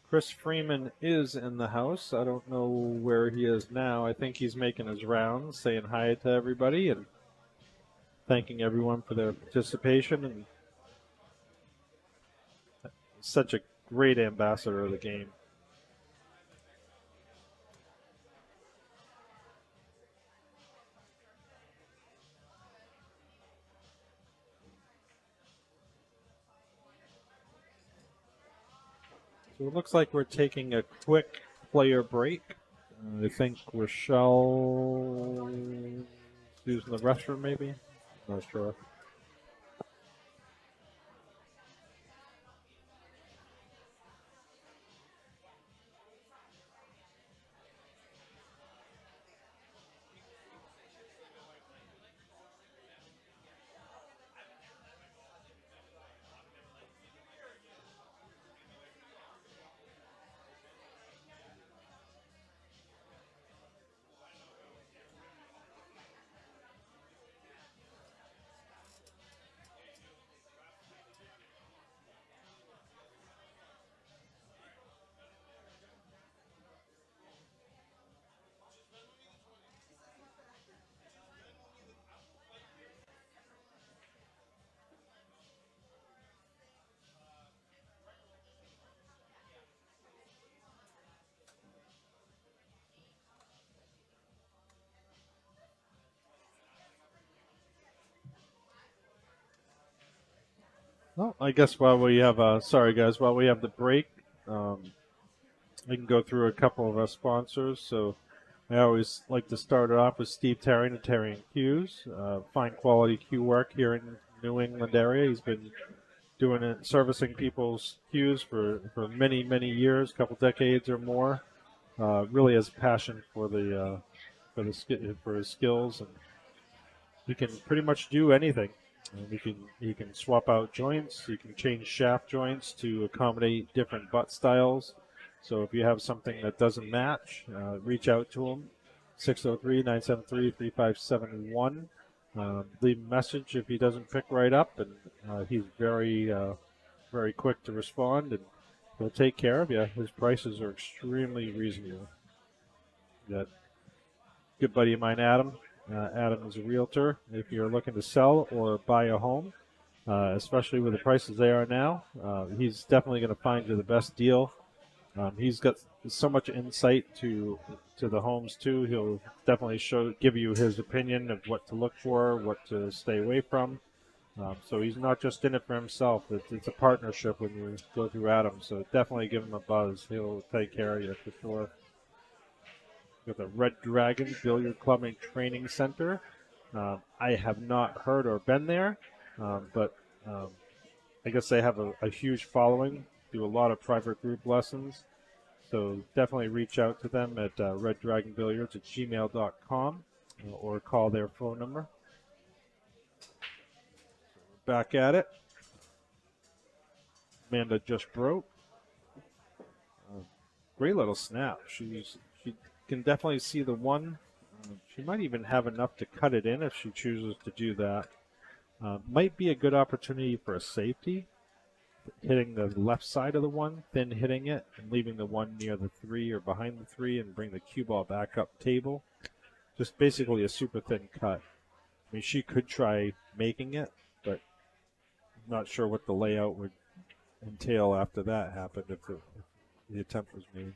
Chris Freeman is in the house. I don't know where he is now. I think he's making his rounds, saying hi to everybody and thanking everyone for their participation. And such a great ambassador of the game. So it looks like we're taking a quick player break. I think Rachelle is using the restroom, maybe. Not sure. Well, I guess while we have, sorry guys, while we have the break, we can go through a couple of our sponsors. So I always like to start it off with Steve Terry and Terry and Cues. Fine quality cue work here in New England area. He's been doing it, servicing people's cues for many, many years, a couple decades or more. Really has a passion for for his skills, and he can pretty much do anything. And you can swap out joints. You can change shaft joints to accommodate different butt styles. So if you have something that doesn't match, reach out to him. 603-973-3571. Leave a message if he doesn't pick right up, and he's very quick to respond, and he'll take care of you. His prices are extremely reasonable. Got good buddy of mine, Adam. Adam is a realtor. If you're looking to sell or buy a home, especially with the prices they are now, he's definitely going to find you the best deal. He's got so much insight to the homes too. He'll definitely give you his opinion of what to look for, what to stay away from. So he's not just in it for himself. It's a partnership when you go through Adam. So definitely give him a buzz. He'll take care of you for sure. Got the Red Dragon Billiard Club and Training Center. I have not heard or been there, but I guess they have a huge following. Do a lot of private group lessons. So definitely reach out to them at reddragonbilliards@gmail.com or call their phone number. Back at it. Amanda just broke. Great little snap. She can definitely see the one. She might even have enough to cut it in if she chooses to do that. Might be a good opportunity for a safety, hitting the left side of the one, then hitting it, and leaving the one near the 3 or behind the 3 and bring the cue ball back up table. Just basically a super thin cut. I mean, she could try making it, but I'm not sure what the layout would entail after that happened if the attempt was made.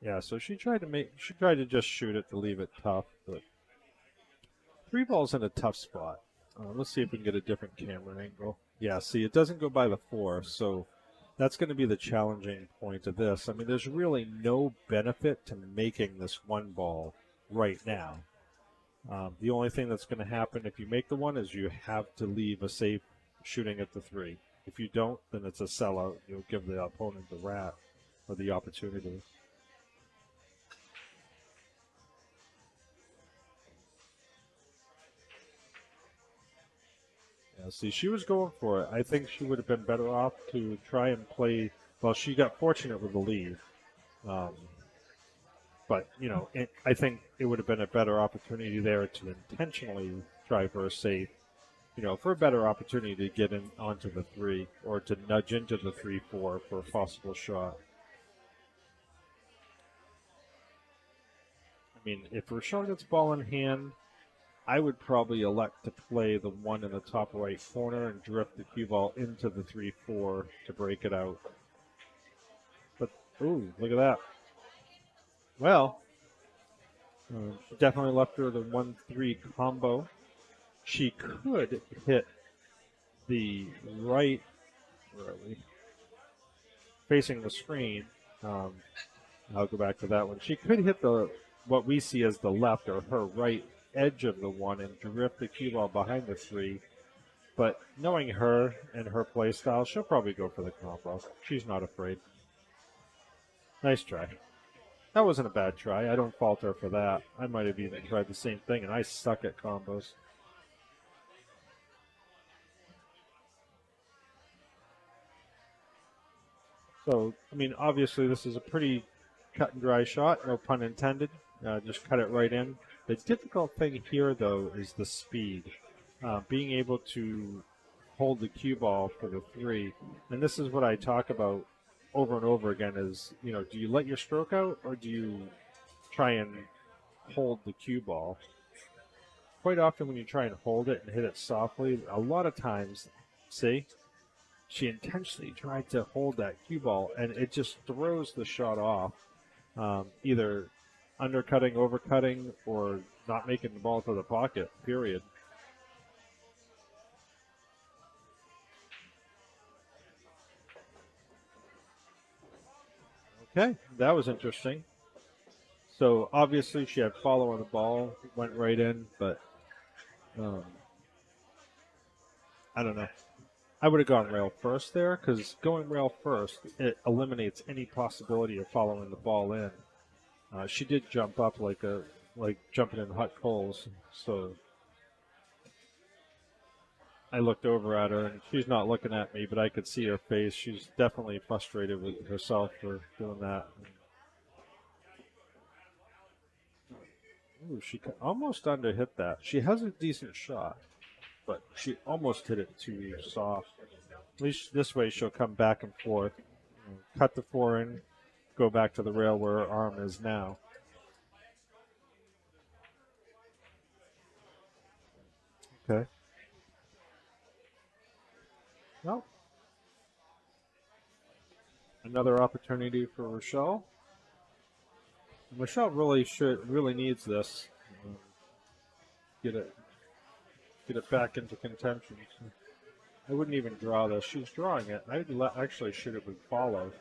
Yeah, so she tried to just shoot it to leave it tough, but 3 ball's in a tough spot. Let's see if we can get a different camera angle. Yeah, see, it doesn't go by the 4, so that's going to be the challenging point of this. I mean, there's really no benefit to making this 1 ball right now. The only thing that's going to happen if you make the 1 is you have to leave a safe shooting at the 3. If you don't, then it's a sellout. You'll give the opponent the rat or the opportunity. Yeah, see, she was going for it. I think she would have been better off to try and play. Well, she got fortunate with the lead. But, I think it would have been a better opportunity there to intentionally try for a safe, for a better opportunity to get in onto the 3 or to nudge into the 3-4 for a possible shot. I mean, if Rachelle gets ball in hand, I would probably elect to play the 1 in the top right corner and drift the cue ball into the 3-4 to break it out. But, ooh, look at that. Well, she definitely left her the 1-3 combo. She could hit the right, where are we? Facing the screen. I'll go back to that one. She could hit what we see as the left or her right edge of the 1 and drift the cue ball behind the 3. But knowing her and her play style, she'll probably go for the combo. She's not afraid. Nice try. That wasn't a bad try. I don't fault her for that. I might have even tried the same thing, and I suck at combos. So, I mean, obviously this is a pretty cut and dry shot, no pun intended. Just cut it right in. The difficult thing here, though, is the speed. Being able to hold the cue ball for the 3. And this is what I talk about over and over again is, do you let your stroke out or do you try and hold the cue ball? Quite often when you try and hold it and hit it softly, a lot of times, see, she intentionally tried to hold that cue ball and it just throws the shot off, either undercutting, overcutting, or not making the ball to the pocket, period. Okay, that was interesting. So obviously she had follow on the ball, went right in, but I don't know. I would have gone rail first there because going rail first, it eliminates any possibility of following the ball in. She did jump up like jumping in hot coals. So I looked over at her, and she's not looking at me, but I could see her face. She's definitely frustrated with herself for doing that. Ooh, she almost underhit that. She has a decent shot, but she almost hit it too soft. At least this way she'll come back and forth, cut the four in, go back to the rail where her arm is now. Okay. Well, another opportunity for Rachelle. Rachelle really needs this. Get it back into contention. I wouldn't even draw this. She's drawing it. Actually should have been followed.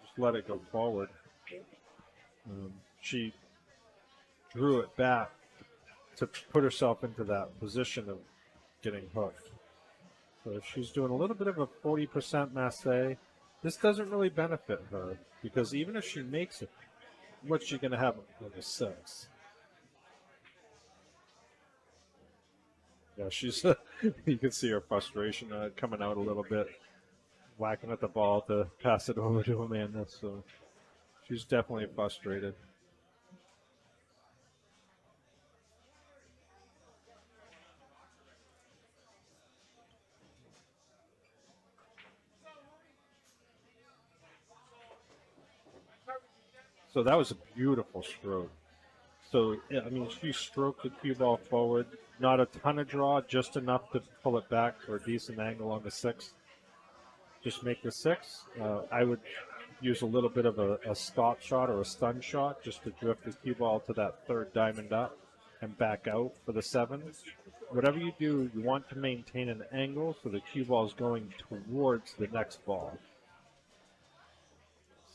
Just let it go forward. She drew it back to put herself into that position of getting hooked. So she's doing a little bit of a 40% masse. This doesn't really benefit her because even if she makes it, what's she going to have with a 6? Yeah, she's. You can see her frustration coming out a little bit, whacking at the ball to pass it over to Amanda. So she's definitely frustrated. So that was a beautiful stroke. So, yeah, I mean, she stroked the cue ball forward. Not a ton of draw, just enough to pull it back for a decent angle on the 6. Just make the 6. I would use a little bit of a stop shot or a stun shot just to drift the cue ball to that third diamond up and back out for the 7. Whatever you do, you want to maintain an angle so the cue ball is going towards the next ball.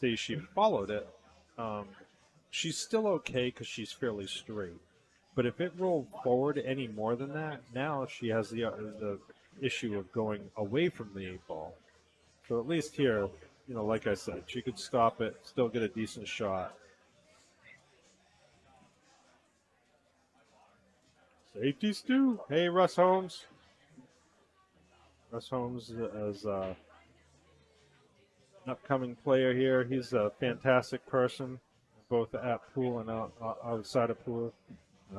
See, she followed it. She's still okay because she's fairly straight. But if it rolled forward any more than that, now she has the issue of going away from the 8 ball. So at least here, like I said, she could stop it, still get a decent shot. Safety stew. Hey, Russ Holmes. Russ Holmes is an upcoming player here. He's a fantastic person, both at pool and outside of pool.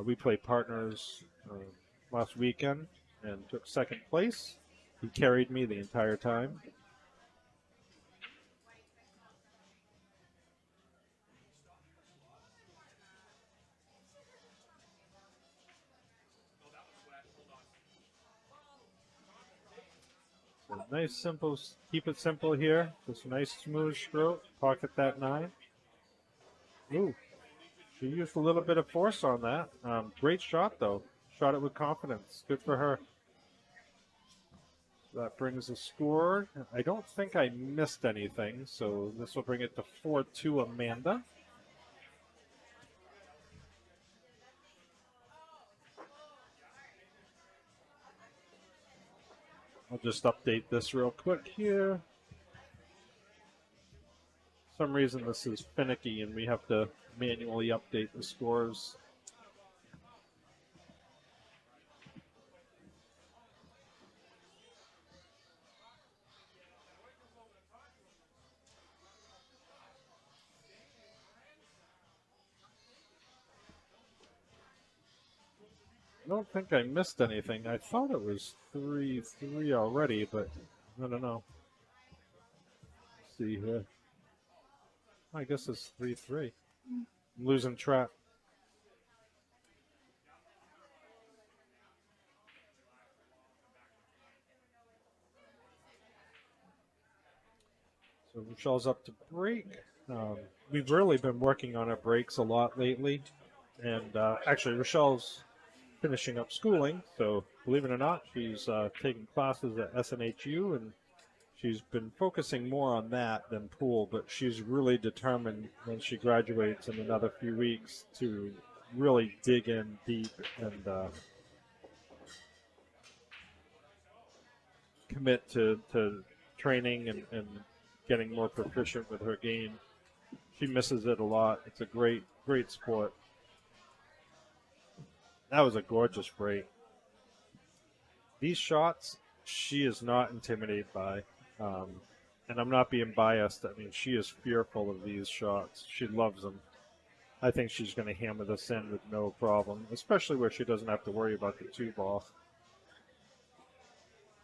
We played partners last weekend and took second place. He carried me the entire time. So nice, simple, keep it simple here. Just a nice, smooth stroke. Pocket that 9. Ooh, she used a little bit of force on that. Great shot, though. Shot it with confidence. Good for her. That brings the score. I don't think I missed anything, so this will bring it to 4-2 Amanda. I'll just update this real quick here. For some reason this is finicky and we have to manually update the scores. I don't think I missed anything. I thought it was 3-3 already, but I don't know. Let's see here. I guess it's 3-3. I'm losing track. So Rachelle's up to break. We've really been working on our breaks a lot lately. And actually, Rachelle's finishing up schooling, so believe it or not, she's taking classes at SNHU, and she's been focusing more on that than pool, but she's really determined when she graduates in another few weeks to really dig in deep and commit to training and getting more proficient with her game. She misses it a lot. It's a great sport. That was a gorgeous break. These shots she is not intimidated by. And I'm not being biased. I mean, she is fearful of these shots. She loves them. I think she's going to hammer this in with no problem, especially where she doesn't have to worry about the 2 ball.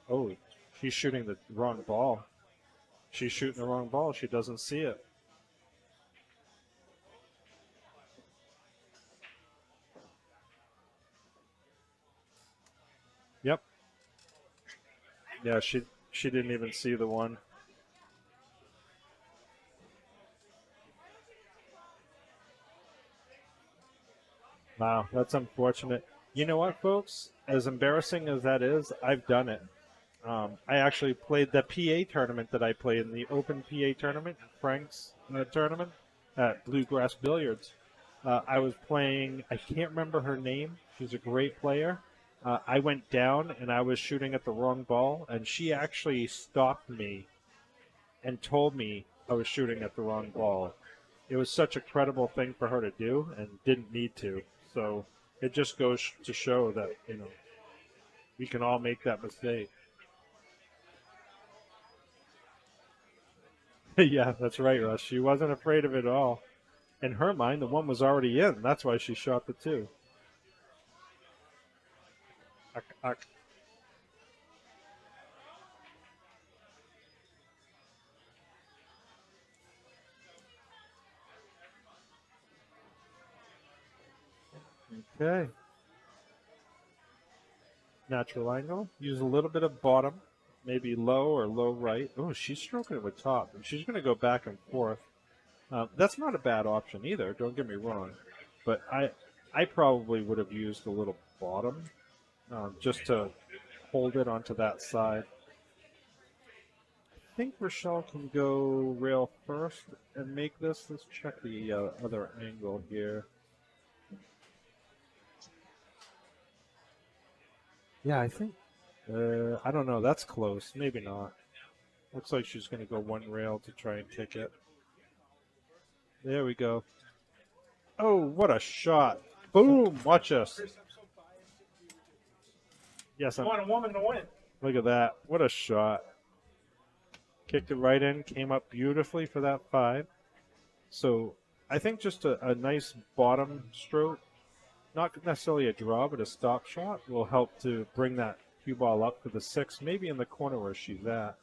Oh, she's shooting the wrong ball. She's shooting the wrong ball. She doesn't see it. Yep. Yeah, she didn't even see the one. Wow, that's unfortunate. You know what, folks? As embarrassing as that is, I've done it. I actually played the PA tournament that I played in the Open PA tournament, Frank's tournament at Bluegrass Billiards. I was playing, I can't remember her name. She's a great player. I went down and I was shooting at the wrong ball, and she actually stopped me and told me I was shooting at the wrong ball. It was such a credible thing for her to do and didn't need to. So it just goes to show that, we can all make that mistake. Yeah, that's right, Russ. She wasn't afraid of it at all. In her mind, the one was already in. That's why she shot the 2. Okay. Natural angle. Use a little bit of bottom, maybe low or low right. Oh, she's stroking it with top, and she's going to go back and forth. That's not a bad option either. Don't get me wrong, but I probably would have used a little bottom just to hold it onto that side. I think Rachelle can go rail first and make this. Let's check the other angle here. Yeah, I think. I don't know. That's close. Maybe not. Looks like she's going to go one rail to try and kick it. There we go. Oh, what a shot. Boom. Watch us. Yes,
I want a woman to win.
Look at that. What a shot. Kicked it right in. Came up beautifully for that 5. So I think just a nice bottom stroke, not necessarily a draw, but a stop shot will help to bring that cue ball up to the 6, maybe in the corner where she's at.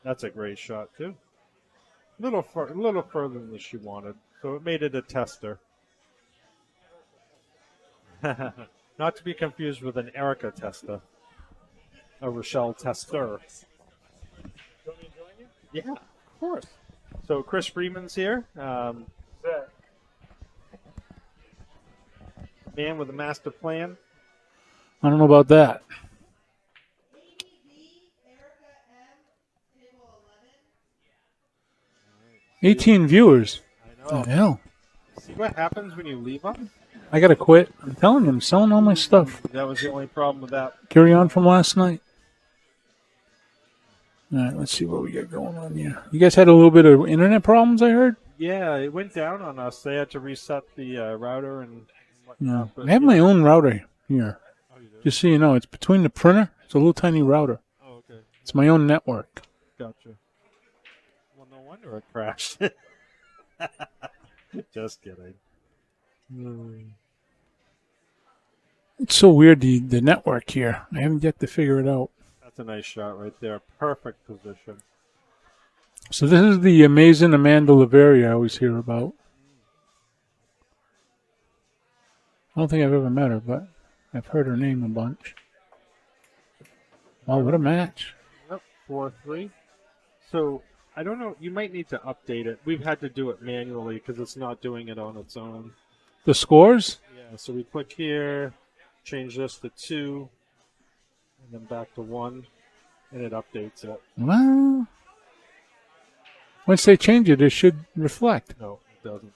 That's a great shot, too. A little further than she wanted, so it made it a tester. Not to be confused with an Erica tester. A Rachelle tester. Yeah, of course. So Chris Freeman's here. Man with a master plan.
I don't know about that. 18 viewers.
I know.
The hell?
See what happens when you leave them?
I gotta quit. I'm telling you, I'm selling all my stuff.
That was the only problem with that.
Carry on from last night. All right, let's see what we got going on here. You guys had a little bit of internet problems, I heard?
Yeah, it went down on us. They had to reset the router and whatnot.
Yeah. I have my own router here.
Oh, you do?
Just so you know, it's between the printer. It's a little tiny router.
Oh, okay.
It's my own network.
Gotcha. Well, no wonder it crashed. Just kidding.
It's so weird, the network here. I haven't yet to figure it out.
That's a nice shot right there. Perfect position.
So this is the amazing Amanda Laverriere I always hear about. I don't think I've ever met her, but I've heard her name a bunch. Wow, what a match.
Yep, 4-3. So, I don't know. You might need to update it. We've had to do it manually because it's not doing it on its own.
The scores?
Yeah, so we click here, change this to 2, and then back to 1, and it updates it.
Well, once they change it, it should reflect.
No, it doesn't.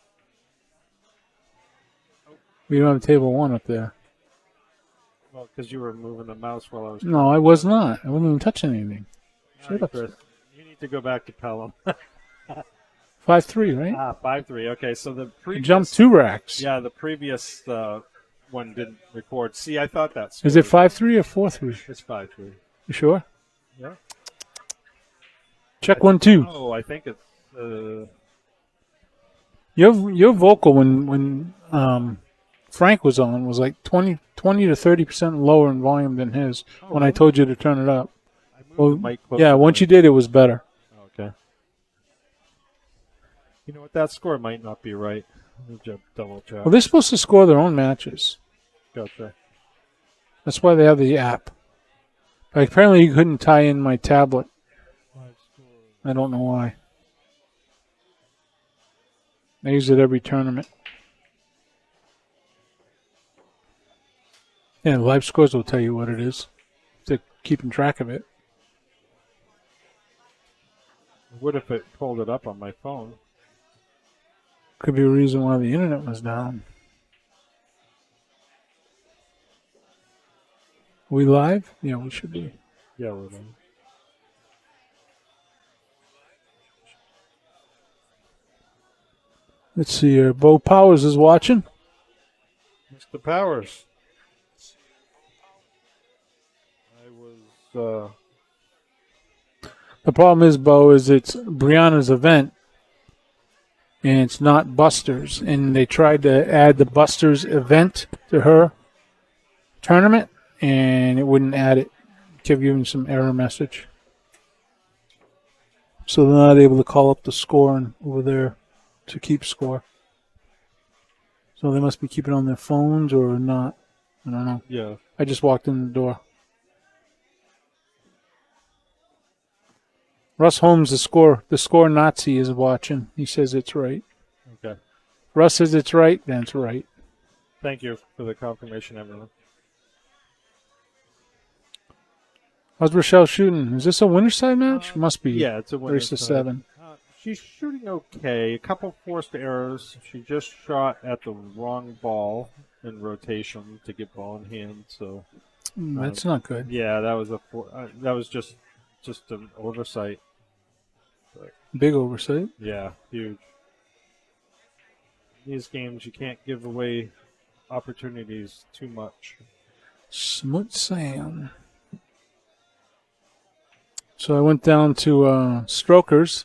We don't have table 1 up there.
Well, because you were moving the mouse while I was...
No, I was not. I wasn't even touching anything.
All right, Chris, you need to go back to Pelham.
5-3, right?
5-3. Okay, so the
I
previous...
jumped 2 racks.
Yeah, the previous one didn't record. See, I thought that's.
Is it 5-3 or 4-3?
It's 5-3.
You sure?
Yeah.
Check 1-2.
Oh, I think it's.
Your vocal when Frank was on was like 20 to 30% lower in volume than his when I told you to turn it up.
I moved
Well,
the mic closer
yeah,
to
once
me.
you did, it was better.
Okay. You know what? That score might not be right. Let me just double check.
Well, they're supposed to score their own matches.
Gotcha.
That's why they have the app. But apparently, you couldn't tie in my tablet. I don't know why. I use it every tournament. Yeah, live scores will tell you what it is. They're keeping track of it.
What if it pulled it up on my phone?
Could be a reason why the internet was down. We live? Yeah, we should be.
Yeah, we're done.
Let's see here. Bo Powers is watching.
Mr. Powers. I was.
The problem is, Bo, is it's Brianna's event, and it's not Buster's. And they tried to add the Buster's event to her tournament, and it wouldn't add it. Kept giving some error message. So they're not able to call up the score and over there to keep score. So they must be keeping it on their phones or not. I don't know.
Yeah.
I just walked in the door. Russ Holmes, the score Nazi is watching. He says it's right.
Okay.
Russ says it's right, then it's right.
Thank you for the confirmation, everyone.
How's Rachelle shooting? Is this a winner side match? Must be.
Yeah, it's a winner.
3-7.
She's shooting okay. A couple forced errors. She just shot at the wrong ball in rotation to get ball in hand. So
That's not good.
yeah, that was just an oversight.
Big oversight.
Yeah, huge. These games, you can't give away opportunities too much.
Smoot Sam. So I went down to Strokers,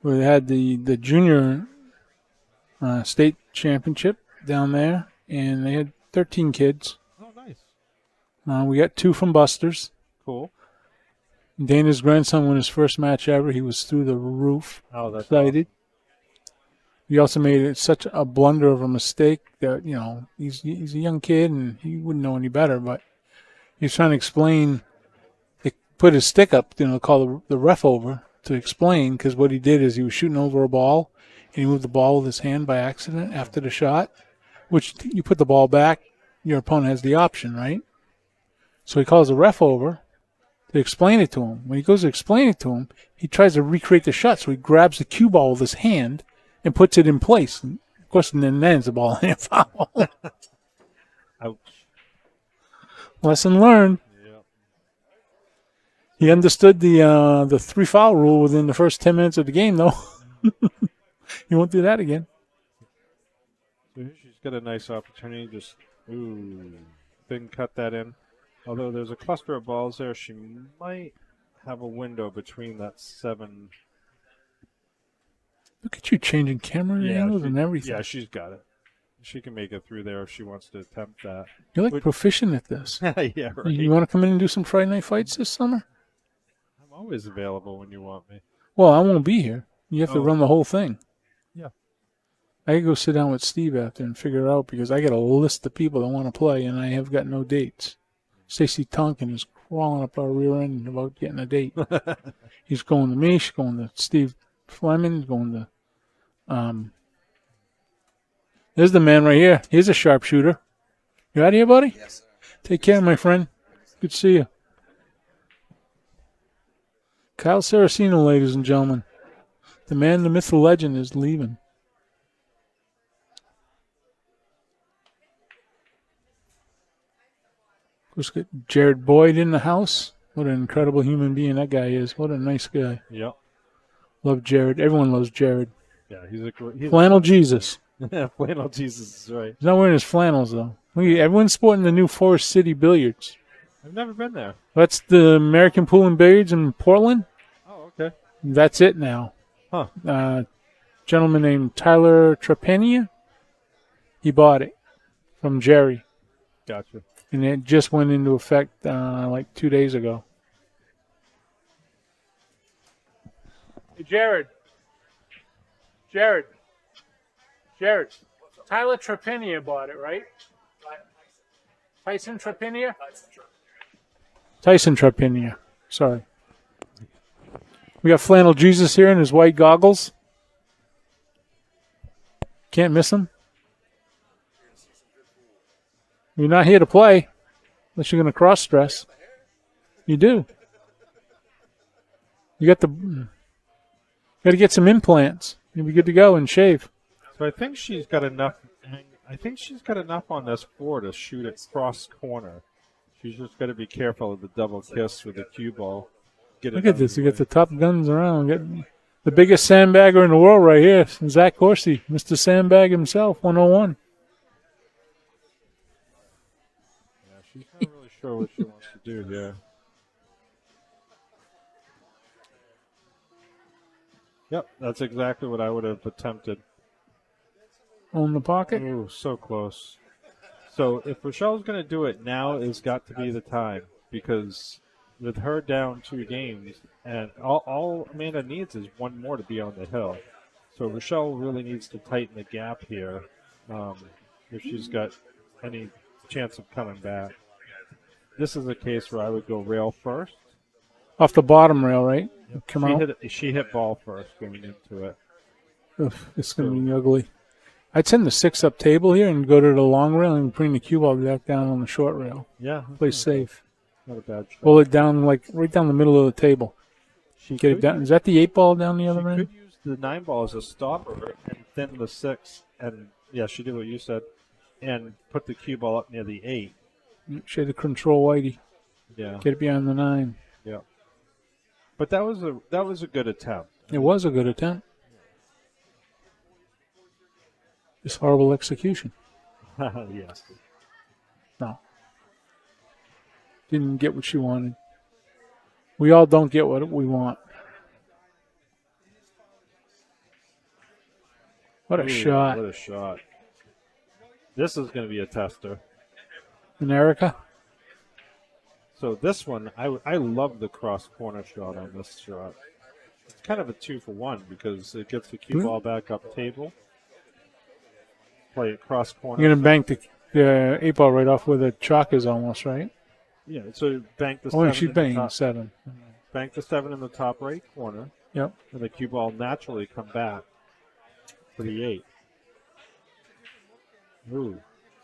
where they had the junior state championship down there, and they had 13 kids.
Oh, nice.
We got 2 from Buster's.
Cool.
Dana's grandson won his first match ever. He was through the roof.
Oh, that's
Excited. He also made such a blunder of a mistake that, he's a young kid and he wouldn't know any better, but he was trying to explain. He put his stick up, call the ref over to explain, because what he did is he was shooting over a ball and he moved the ball with his hand by accident after the shot, which you put the ball back, your opponent has the option, right? So he calls the ref over to explain it to him. When he goes to explain it to him, he tries to recreate the shot, so he grabs the cue ball with his hand and puts it in place. And of course, and then ends the ball in a foul.
Ouch.
Lesson learned.
Yeah.
He understood the 3-foul rule within the first 10 minutes of the game, though. He won't do that again.
So she's got a nice opportunity. Just didn't cut that in. Although there's a cluster of balls there, she might have a window between that 7.
Look at you changing camera angles and everything.
Yeah, she's got it. She can make it through there if she wants to attempt that.
You're like proficient at this.
Yeah, right.
You want to come in and do some Friday night fights this summer?
I'm always available when you want me.
Well, I won't be here. You have to run the whole thing.
Yeah.
I could go sit down with Steve after and figure it out, because I got a list of people that want to play, and I have got no dates. Stacey Tonkin is crawling up our rear end about getting a date. He's going to me. She's going to Steve Fleming. He's going to there's the man right here. He's a sharpshooter. You out of here, buddy?
Yes, sir.
Take care, my friend. Good to see you. Kyle Saraceno, ladies and gentlemen. The man, the myth, the legend is leaving. Of course, got Jared Boyd in the house. What an incredible human being that guy is. What a nice guy.
Yep.
Love Jared. Everyone loves Jared.
Yeah, he's
Flannel Jesus.
Flannel Jesus is right.
He's not wearing his flannels, though. Everyone's sporting the new Forest City Billiards.
I've never been there.
That's the American Pool and Billiards in Portland.
Oh, okay.
That's it now.
Huh.
Gentleman named Tyler Trepania. He bought it from Jerry,
Gotcha.
and it just went into effect like 2 days ago. Hey, Jared. Tyler Trepania bought it, right? Tyson Trepania? Tyson Trepania. Sorry. We got Flannel Jesus here in his white goggles. Can't miss him. You're not here to play unless you're going to cross stress. You do. You got to get some implants. You'll be good to go and shave.
So I think she's got enough. I think she's got enough on this floor to shoot it cross corner. She's just got to be careful of the double kiss with the cue ball.
Look at this. You got the top guns around. Get the biggest sandbagger in the world right here. Zach Horsey, Mr. Sandbag himself, 101.
Yeah, she's not really sure what she wants to do here. Yep, that's exactly what I would have attempted.
On the pocket.
Ooh, so close. So if Rachelle's going to do it, now has got to be the time, because with her down 2 games, and all Amanda needs is one more to be on the hill. So Rachelle really needs to tighten the gap here if she's got any chance of coming back. This is a case where I would go rail first.
Off the bottom rail, right? Come out.
She hit ball first going into it.
Oof, it's going to be ugly. I'd send the 6-up table here and go to the long rail and bring the cue ball back down on the short rail.
Yeah.
Play safe.
Not a bad shot.
Pull it down like right down the middle of the table. Get it down. Is that the 8 ball down the other end?
She could use the 9 ball as a stopper and thin the 6, and yeah, she did what you said, and put the cue ball up near the 8.
She had to control Whitey.
Yeah.
Get it beyond the 9.
Yeah. But that was a good attempt.
It was a good attempt. Just horrible execution.
Yes.
No. Didn't get what she wanted. We all don't get what we want. What a shot.
What a shot. This is going to be a tester.
And Erica?
So this one, I love the cross corner shot on this shot. It's kind of a 2-for-1 because it gets the cue ball back up table. Play it cross corner.
You're going to bank the 8 ball right off where the chalk is almost, right?
Yeah, so bank the 7.
Oh, she's banking 7.
Bank the 7 in the top right corner.
Yep.
And the cue ball naturally come back for the 8. Ooh.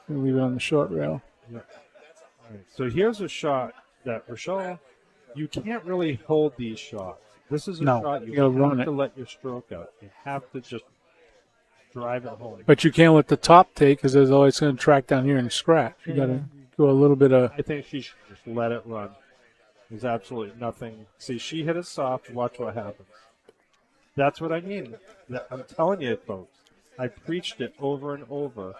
Leave it on the short rail.
Yep. All right. So here's a shot that Rachelle, you can't really hold these shots. This is a shot you have to let your stroke out. You have to just drive it home.
But you can't let the top take because there's always going to track down here and scratch. You got to go a little bit of.
I think she should just let it run. There's absolutely nothing. See, she hit it soft. Watch what happens. That's what I mean. I'm telling you, folks. I preached it over and over.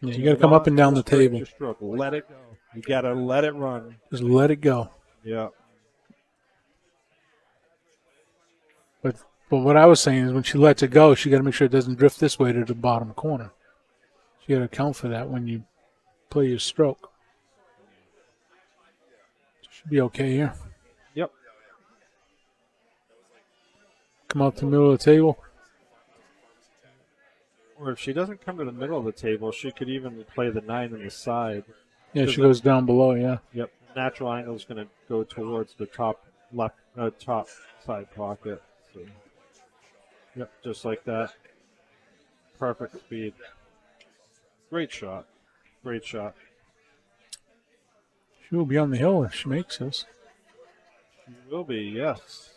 Yeah, you got to come up and down the table.
Your stroke. Let it go. You got to let it run.
Just let it go.
Yeah.
But what I was saying is when she lets it go, she got to make sure it doesn't drift this way to the bottom corner. You got to account for that when you play your stroke. Should be okay here.
Yep.
Come out to the middle of the table.
Or if she doesn't come to the middle of the table, she could even play the 9 on the side.
Yeah, she goes down below, yeah.
Yep. Natural angle is going to go towards the top left, top side pocket. So, yep, just like that. Perfect speed. Great shot. Great shot.
She will be on the hill if she makes this.
She will be, yes.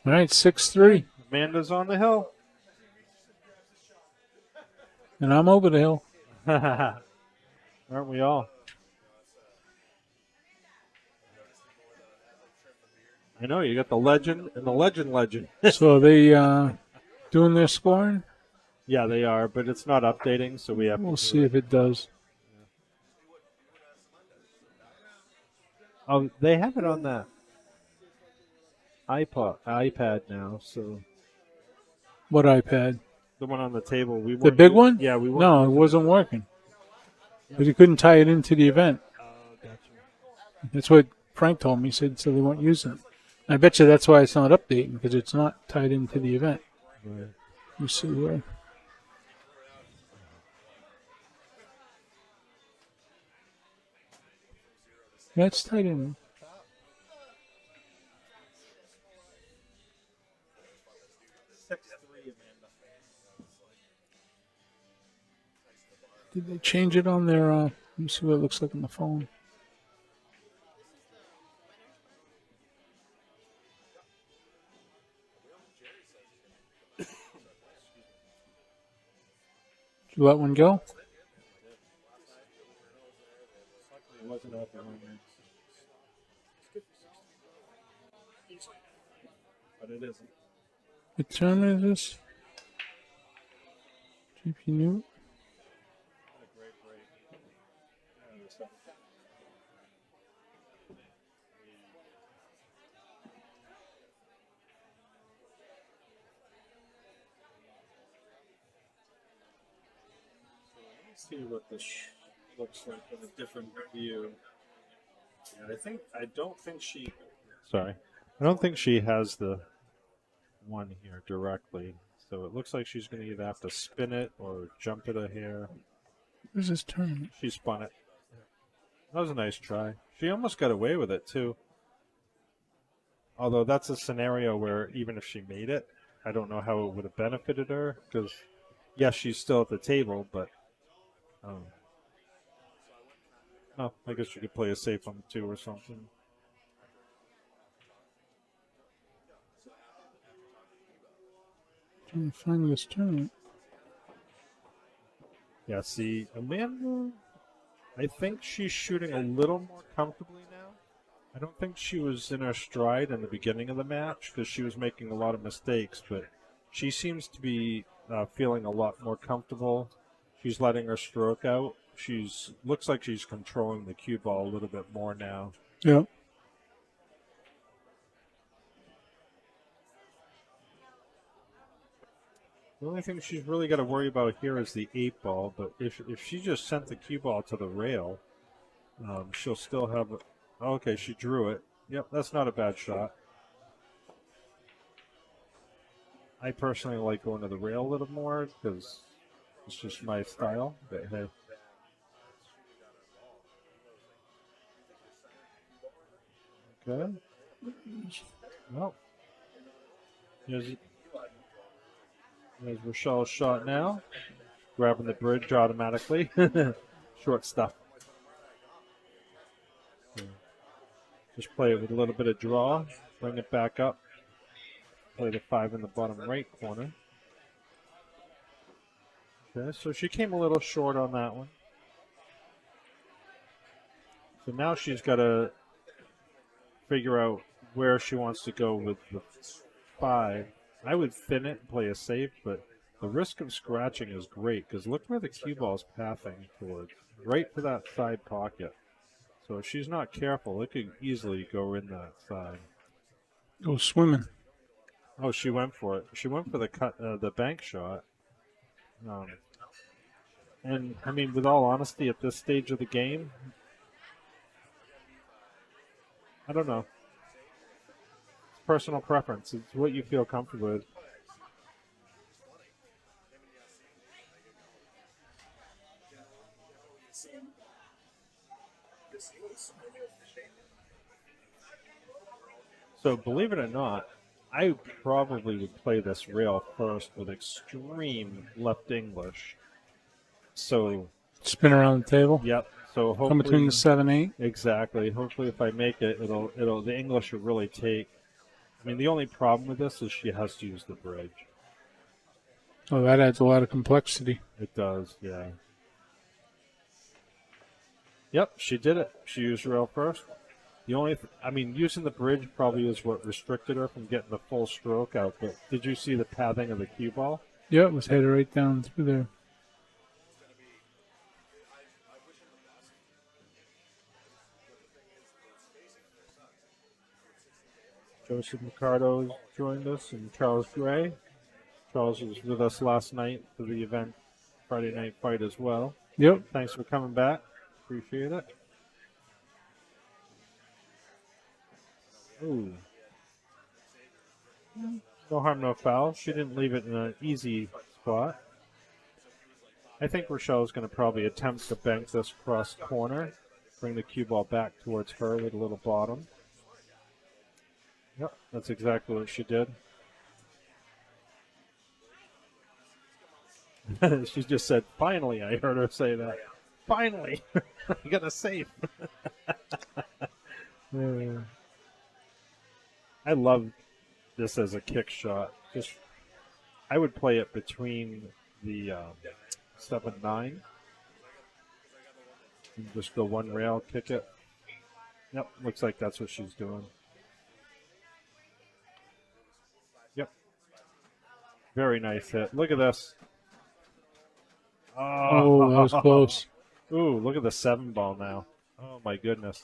All right, 6-3.
Amanda's on the hill.
And I'm over the hill.
Aren't we all? I know you got the legend and the legend.
So are they doing their scoring?
Yeah, they are, but it's not updating, so we have
We'll
to
see
do
if it does.
Oh, they have it on that iPad now. So
What iPad?
the one on the table, we
The
weren't.
big one?
Yeah, we weren't.
No, it
using
wasn't working. But he couldn't tie it into the event.
Oh, gotcha.
That's what Frank told me. He said so they weren't using it. I bet you that's why it's not updating because it's not tied into the event.
Right.
You see where? Yeah, it's tied in. Did they change it on their? Let me see what it looks like on the phone. Did you let one go?
It wasn't up there. But it isn't.
What turn is this? GP New.
See what this looks like in a different view. Yeah, I don't think she. Sorry, I don't think she has the one here directly. So it looks like she's going to either have to spin it or jump it a hair.
Where's this tournament?
She spun it. That was a nice try. She almost got away with it too. Although that's a scenario where even if she made it, I don't know how it would have benefited her because, yes, she's still at the table, but. Oh, I guess you could play a safe on the 2 or something.
Trying to find this tournament.
Yeah, see, Amanda, I think she's shooting a little more comfortably now. I don't think she was in her stride in the beginning of the match because she was making a lot of mistakes, but she seems to be feeling a lot more comfortable. She's letting her stroke out. Looks like she's controlling the cue ball a little bit more now.
Yeah.
The only thing she's really got to worry about here is the 8 ball, but if she just sent the cue ball to the rail, she'll still have. Okay, she drew it. Yep, that's not a bad shot. I personally like going to the rail a little more because it's just my style. But hey. Okay. Well, here's Rachelle's shot now. Grabbing the bridge automatically. Short stuff. Just play it with a little bit of draw. Bring it back up. Play the 5 in the bottom right corner. Okay, so she came a little short on that one. So now she's got to figure out where she wants to go with the 5. I would thin it and play a safe, but the risk of scratching is great because look where the cue ball's pathing towards. Right for that side pocket. So if she's not careful, it could easily go in that side.
Go swimming.
Oh, she went for it. She went for the bank shot. And I mean, with all honesty, at this stage of the game, I don't know. It's personal preference. It's what you feel comfortable with. So believe it or not, I probably would play this rail first with extreme left English. So
Spin around the table.
yep. So hopefully
Come between the 7-8.
exactly. Hopefully, if I make it, it'll the English will really take. I mean, the only problem with this is she has to use the bridge.
Oh, that adds a lot of complexity.
It does, yeah. Yep, she did it. She used rail first. The only, using the bridge probably is what restricted her from getting the full stroke out. But did you see the pathing of the cue ball?
Yep, it was headed right down through there.
Joseph Mercado joined us, and Charles Gray. Charles was with us last night for the event, Friday Night Fight as well.
Yep.
Thanks for coming back. Appreciate it. Ooh. No harm, no foul. She didn't leave it in an easy spot. I think Rachelle's going to probably attempt to bank this cross corner, bring the cue ball back towards her with a little bottom. Yep, that's exactly what she did. She just said, finally, I heard her say that. Finally, I got a safe. I love this as a kick shot. I would play it between the 7-9 and just go one rail, kick it. Yep, looks like that's what she's doing. Yep. Very nice hit. Look at this.
Oh, that was close.
Ooh, look at the 7 ball now. Oh, my goodness.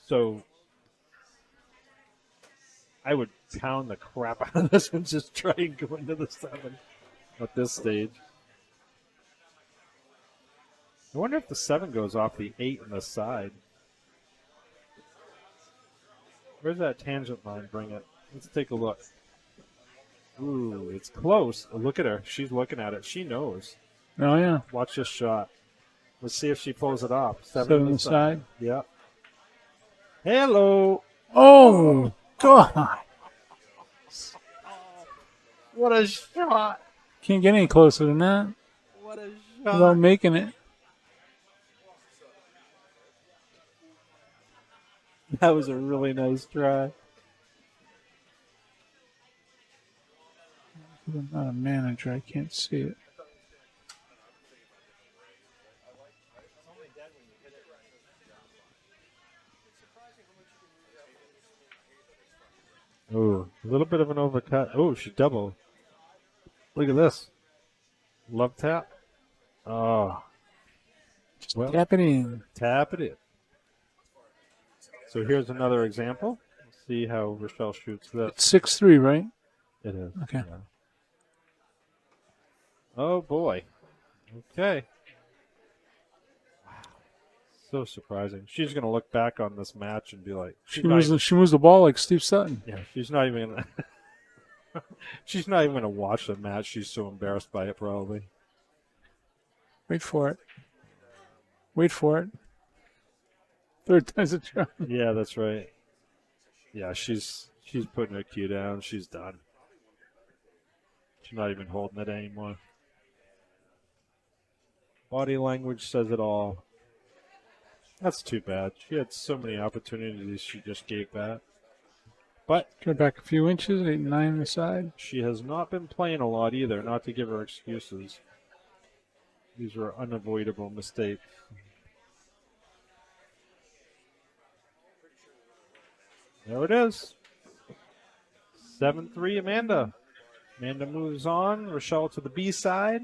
So I would pound the crap out of this and just try and go into the 7 at this stage. I wonder if the 7 goes off the 8 on the side. Where's that tangent line? Bring it. Let's take a look. Ooh, it's close. Look at her. She's looking at it. She knows.
Oh, yeah.
Watch this shot. Let's see if she pulls it off.
7 on the side.
Yeah. Hello.
Oh, God.
What a shot.
Can't get any closer than that
What a shot.
without making it.
That was a really nice try.
I'm not a manager. I can't see it.
Ooh, a little bit of an overcut. Oh, she doubled. Look at this. Love tap. Oh. Well,
Tap it in.
tap it in. So here's another example. Let's see how Rachelle shoots this.
It's 6-3, right?
It is.
Okay.
Yeah. Oh, boy. Okay. Wow. So surprising. She's going to look back on this match and be like,
She moves the ball like Steve Sutton.
yeah, she's not even going to. She's not even going to watch the match. She's so embarrassed by it, probably.
Wait for it. Wait for it. Third time's a charm.
Yeah, that's right. Yeah, she's putting her cue down. She's done. She's not even holding it anymore. Body language says it all. That's too bad. She had so many opportunities she just gave back. But
Go back a few inches, 8-9 on the side.
she has not been playing a lot either, not to give her excuses. These were unavoidable mistakes. There it is. 7-3 Amanda. Amanda moves on. Rachelle to the B side.